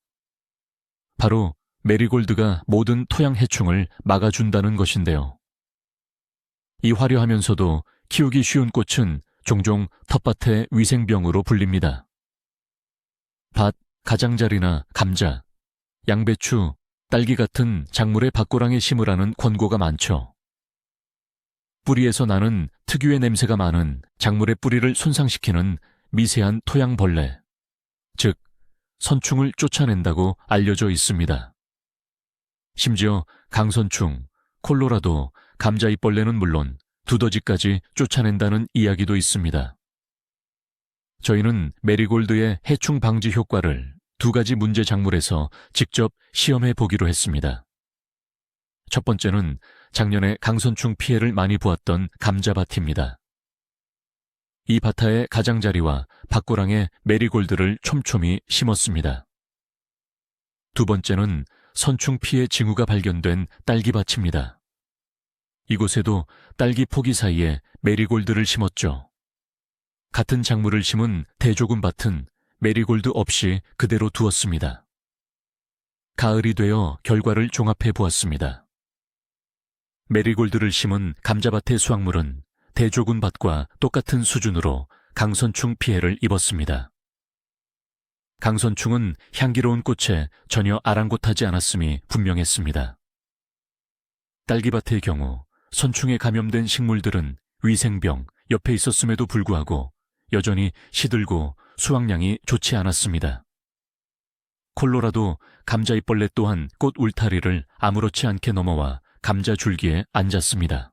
바로 메리골드가 모든 토양 해충을 막아준다는 것인데요. 이 화려하면서도 키우기 쉬운 꽃은 종종 텃밭의 위생병으로 불립니다. 밭, 가장자리나 감자, 양배추, 딸기 같은 작물의 밭고랑에 심으라는 권고가 많죠. 뿌리에서 나는 특유의 냄새가 많은 작물의 뿌리를 손상시키는 미세한 토양벌레, 즉 선충을 쫓아낸다고 알려져 있습니다. 심지어 강선충, 콜로라도, 감자잎벌레는 물론 두더지까지 쫓아낸다는 이야기도 있습니다. 저희는 메리골드의 해충 방지 효과를 2가지 문제 작물에서 직접 시험해 보기로 했습니다. 첫 번째는 작년에 강선충 피해를 많이 보았던 감자밭입니다. 이 밭의 가장자리와 밭고랑에 메리골드를 촘촘히 심었습니다. 두 번째는 선충 피해 징후가 발견된 딸기밭입니다. 이곳에도 딸기 포기 사이에 메리골드를 심었죠. 같은 작물을 심은 대조금 밭은 메리골드 없이 그대로 두었습니다. 가을이 되어 결과를 종합해 보았습니다. 메리골드를 심은 감자밭의 수확물은 대조군 밭과 똑같은 수준으로 강선충 피해를 입었습니다. 강선충은 향기로운 꽃에 전혀 아랑곳하지 않았음이 분명했습니다. 딸기밭의 경우 선충에 감염된 식물들은 위생병 옆에 있었음에도 불구하고 여전히 시들고 수확량이 좋지 않았습니다. 콜로라도 감자잎벌레 또한 꽃 울타리를 아무렇지 않게 넘어와 감자 줄기에 앉았습니다.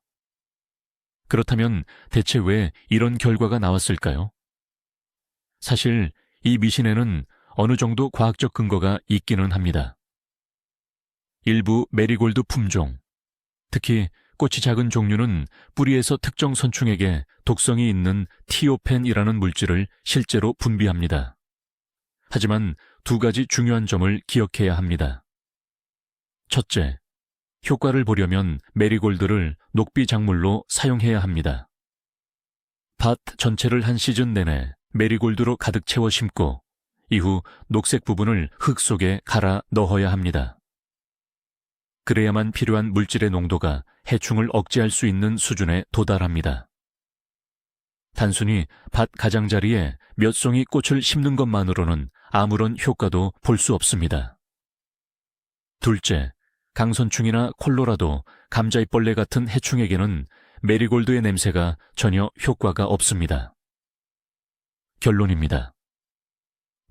그렇다면 대체 왜 이런 결과가 나왔을까요? 사실 이 미신에는 어느 정도 과학적 근거가 있기는 합니다. 일부 메리골드 품종, 특히 꽃이 작은 종류는 뿌리에서 특정 선충에게 독성이 있는 티오펜이라는 물질을 실제로 분비합니다. 하지만 2가지 중요한 점을 기억해야 합니다. 첫째, 효과를 보려면 메리골드를 녹비 작물로 사용해야 합니다. 밭 전체를 한 시즌 내내 메리골드로 가득 채워 심고 이후 녹색 부분을 흙 속에 갈아 넣어야 합니다. 그래야만 필요한 물질의 농도가 해충을 억제할 수 있는 수준에 도달합니다. 단순히 밭 가장자리에 몇 송이 꽃을 심는 것만으로는 아무런 효과도 볼 수 없습니다. 둘째, 강선충이나 콜로라도, 감자잎벌레 같은 해충에게는 메리골드의 냄새가 전혀 효과가 없습니다. 결론입니다.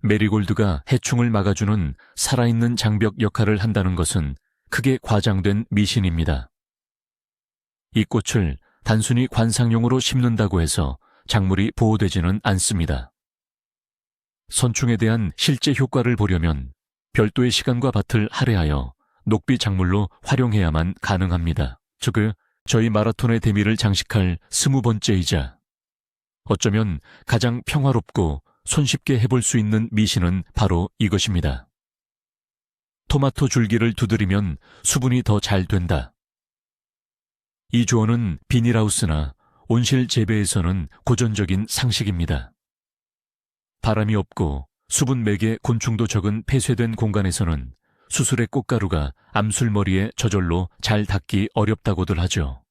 메리골드가 해충을 막아주는 살아있는 장벽 역할을 한다는 것은 크게 과장된 미신입니다. 이 꽃을 단순히 관상용으로 심는다고 해서 작물이 보호되지는 않습니다. 선충에 대한 실제 효과를 보려면 별도의 시간과 밭을 할애하여 녹비 작물로 활용해야만 가능합니다. 즉, 저희 마라톤의 대미를 장식할 20번째이자 어쩌면 가장 평화롭고 손쉽게 해볼 수 있는 미신은 바로 이것입니다. 토마토 줄기를 두드리면 수분이 더 잘 된다. 이 조언은 비닐하우스나 온실 재배에서는 고전적인 상식입니다. 바람이 없고 수분 맥에 곤충도 적은 폐쇄된 공간에서는 수술의 꽃가루가 암술머리에 저절로 잘 닿기 어렵다고들 하죠.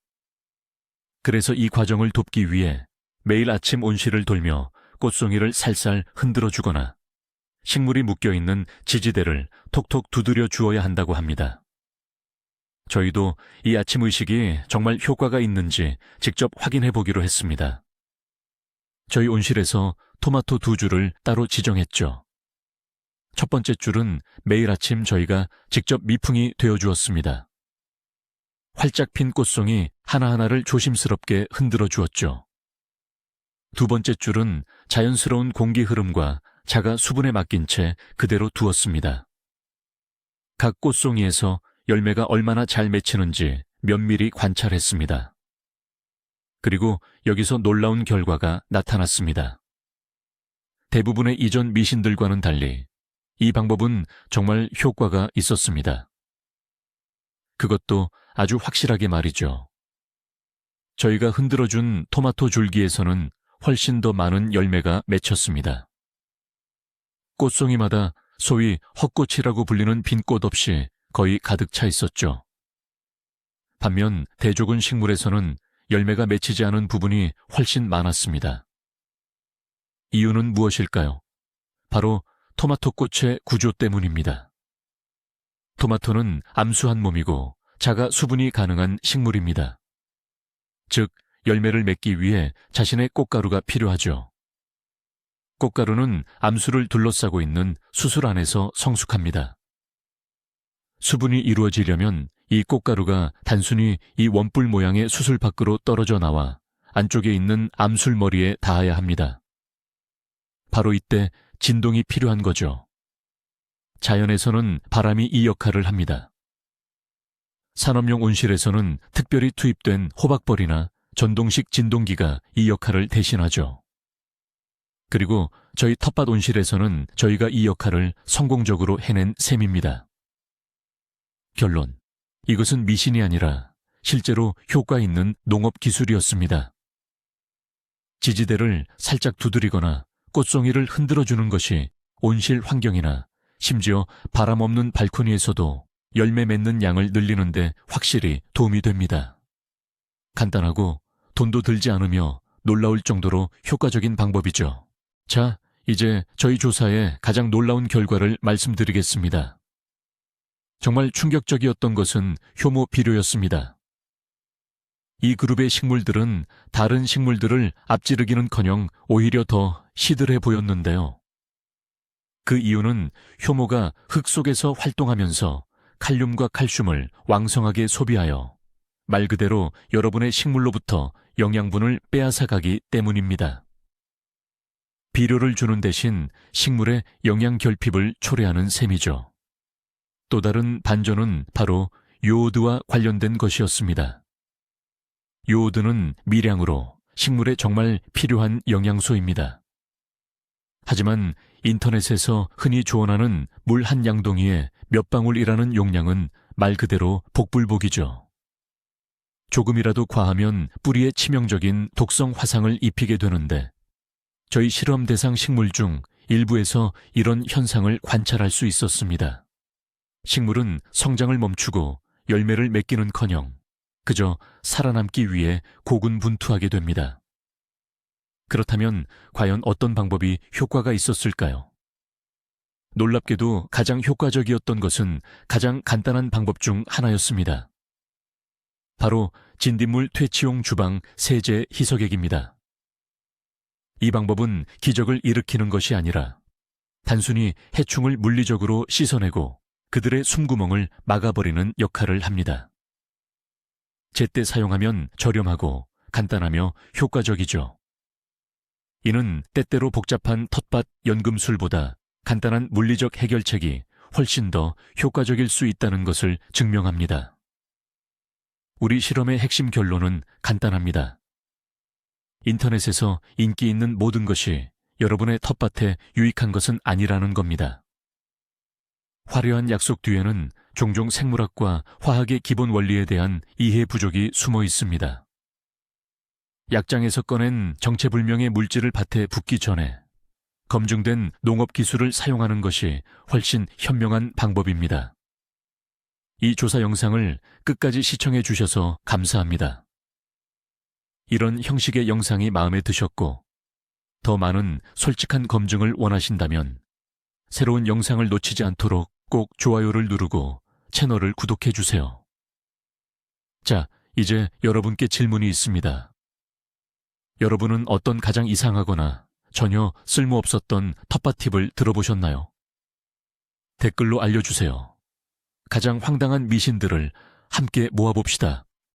그래서 이 과정을 돕기 위해 매일 아침 온실을 돌며 꽃송이를 살살 흔들어 주거나 식물이 묶여있는 지지대를 톡톡 두드려 주어야 한다고 합니다. 저희도 이 아침 의식이 정말 효과가 있는지 직접 확인해 보기로 했습니다. 저희 온실에서 토마토 2줄을 따로 지정했죠. 첫 번째 줄은 매일 아침 저희가 직접 미풍이 되어 주었습니다. 활짝 핀 꽃송이 하나하나를 조심스럽게 흔들어 주었죠. 두 번째 줄은 자연스러운 공기 흐름과 자가 수분에 맡긴 채 그대로 두었습니다. 각 꽃송이에서 열매가 얼마나 잘 맺히는지 면밀히 관찰했습니다. 그리고 여기서 놀라운 결과가 나타났습니다. 대부분의 이전 미신들과는 달리 이 방법은 정말 효과가 있었습니다. 그것도 아주 확실하게 말이죠. 저희가 흔들어준 토마토 줄기에서는 훨씬 더 많은 열매가 맺혔습니다. 꽃송이마다 소위 헛꽃이라고 불리는 빈 꽃 없이 거의 가득 차 있었죠. 반면 대조군 식물에서는 열매가 맺히지 않은 부분이 훨씬 많았습니다. 이유는 무엇일까요? 바로 토마토 꽃의 구조 때문입니다. 토마토는 암수한 몸이고 자가 수분이 가능한 식물입니다. 즉, 열매를 맺기 위해 자신의 꽃가루가 필요하죠. 꽃가루는 암수를 둘러싸고 있는 수술 안에서 성숙합니다. 수분이 이루어지려면 이 꽃가루가 단순히 이 원뿔 모양의 수술 밖으로 떨어져 나와 안쪽에 있는 암술머리에 닿아야 합니다. 바로 이때 진동이 필요한 거죠. 자연에서는 바람이 이 역할을 합니다. 산업용 온실에서는 특별히 투입된 호박벌이나 전동식 진동기가 이 역할을 대신하죠. 그리고 저희 텃밭 온실에서는 저희가 이 역할을 성공적으로 해낸 셈입니다. 결론, 이것은 미신이 아니라 실제로 효과 있는 농업 기술이었습니다. 지지대를 살짝 두드리거나 꽃송이를 흔들어주는 것이 온실 환경이나 심지어 바람 없는 발코니에서도 열매 맺는 양을 늘리는데 확실히 도움이 됩니다. 간단하고 돈도 들지 않으며 놀라울 정도로 효과적인 방법이죠. 자, 이제 저희 조사의 가장 놀라운 결과를 말씀드리겠습니다. 정말 충격적이었던 것은 효모 비료였습니다. 이 그룹의 식물들은 다른 식물들을 앞지르기는커녕 오히려 더 시들해 보였는데요. 그 이유는 효모가 흙 속에서 활동하면서 칼륨과 칼슘을 왕성하게 소비하여 말 그대로 여러분의 식물로부터 영양분을 빼앗아가기 때문입니다. 비료를 주는 대신 식물의 영양 결핍을 초래하는 셈이죠. 또 다른 반전은 바로 요오드와 관련된 것이었습니다. 요오드는 미량으로 식물에 정말 필요한 영양소입니다. 하지만 인터넷에서 흔히 조언하는 물 한 양동이에 몇 방울이라는 용량은 말 그대로 복불복이죠. 조금이라도 과하면 뿌리에 치명적인 독성 화상을 입히게 되는데 저희 실험 대상 식물 중 일부에서 이런 현상을 관찰할 수 있었습니다. 식물은 성장을 멈추고 열매를 맺기는커녕 그저 살아남기 위해 고군분투하게 됩니다. 그렇다면 과연 어떤 방법이 효과가 있었을까요? 놀랍게도 가장 효과적이었던 것은 가장 간단한 방법 중 하나였습니다. 바로 진딧물 퇴치용 주방 세제 희석액입니다. 이 방법은 기적을 일으키는 것이 아니라 단순히 해충을 물리적으로 씻어내고 그들의 숨구멍을 막아버리는 역할을 합니다. 제때 사용하면 저렴하고 간단하며 효과적이죠. 이는 때때로 복잡한 텃밭 연금술보다 간단한 물리적 해결책이 훨씬 더 효과적일 수 있다는 것을 증명합니다. 우리 실험의 핵심 결론은 간단합니다. 인터넷에서 인기 있는 모든 것이 여러분의 텃밭에 유익한 것은 아니라는 겁니다. 화려한 약속 뒤에는 종종 생물학과 화학의 기본 원리에 대한 이해 부족이 숨어 있습니다. 약장에서 꺼낸 정체불명의 물질을 밭에 붓기 전에 검증된 농업 기술을 사용하는 것이 훨씬 현명한 방법입니다. 이 조사 영상을 끝까지 시청해 주셔서 감사합니다. 이런 형식의 영상이 마음에 드셨고 더 많은 솔직한 검증을 원하신다면 새로운 영상을 놓치지 않도록 꼭 좋아요를 누르고 채널을 구독해 주세요. 자, 이제 여러분께 질문이 있습니다. 여러분은 어떤 가장 이상하거나 전혀 쓸모없었던 텃밭 팁을 들어보셨나요? 댓글로 알려주세요. 가장 황당한 미신들을 함께 모아봅시다.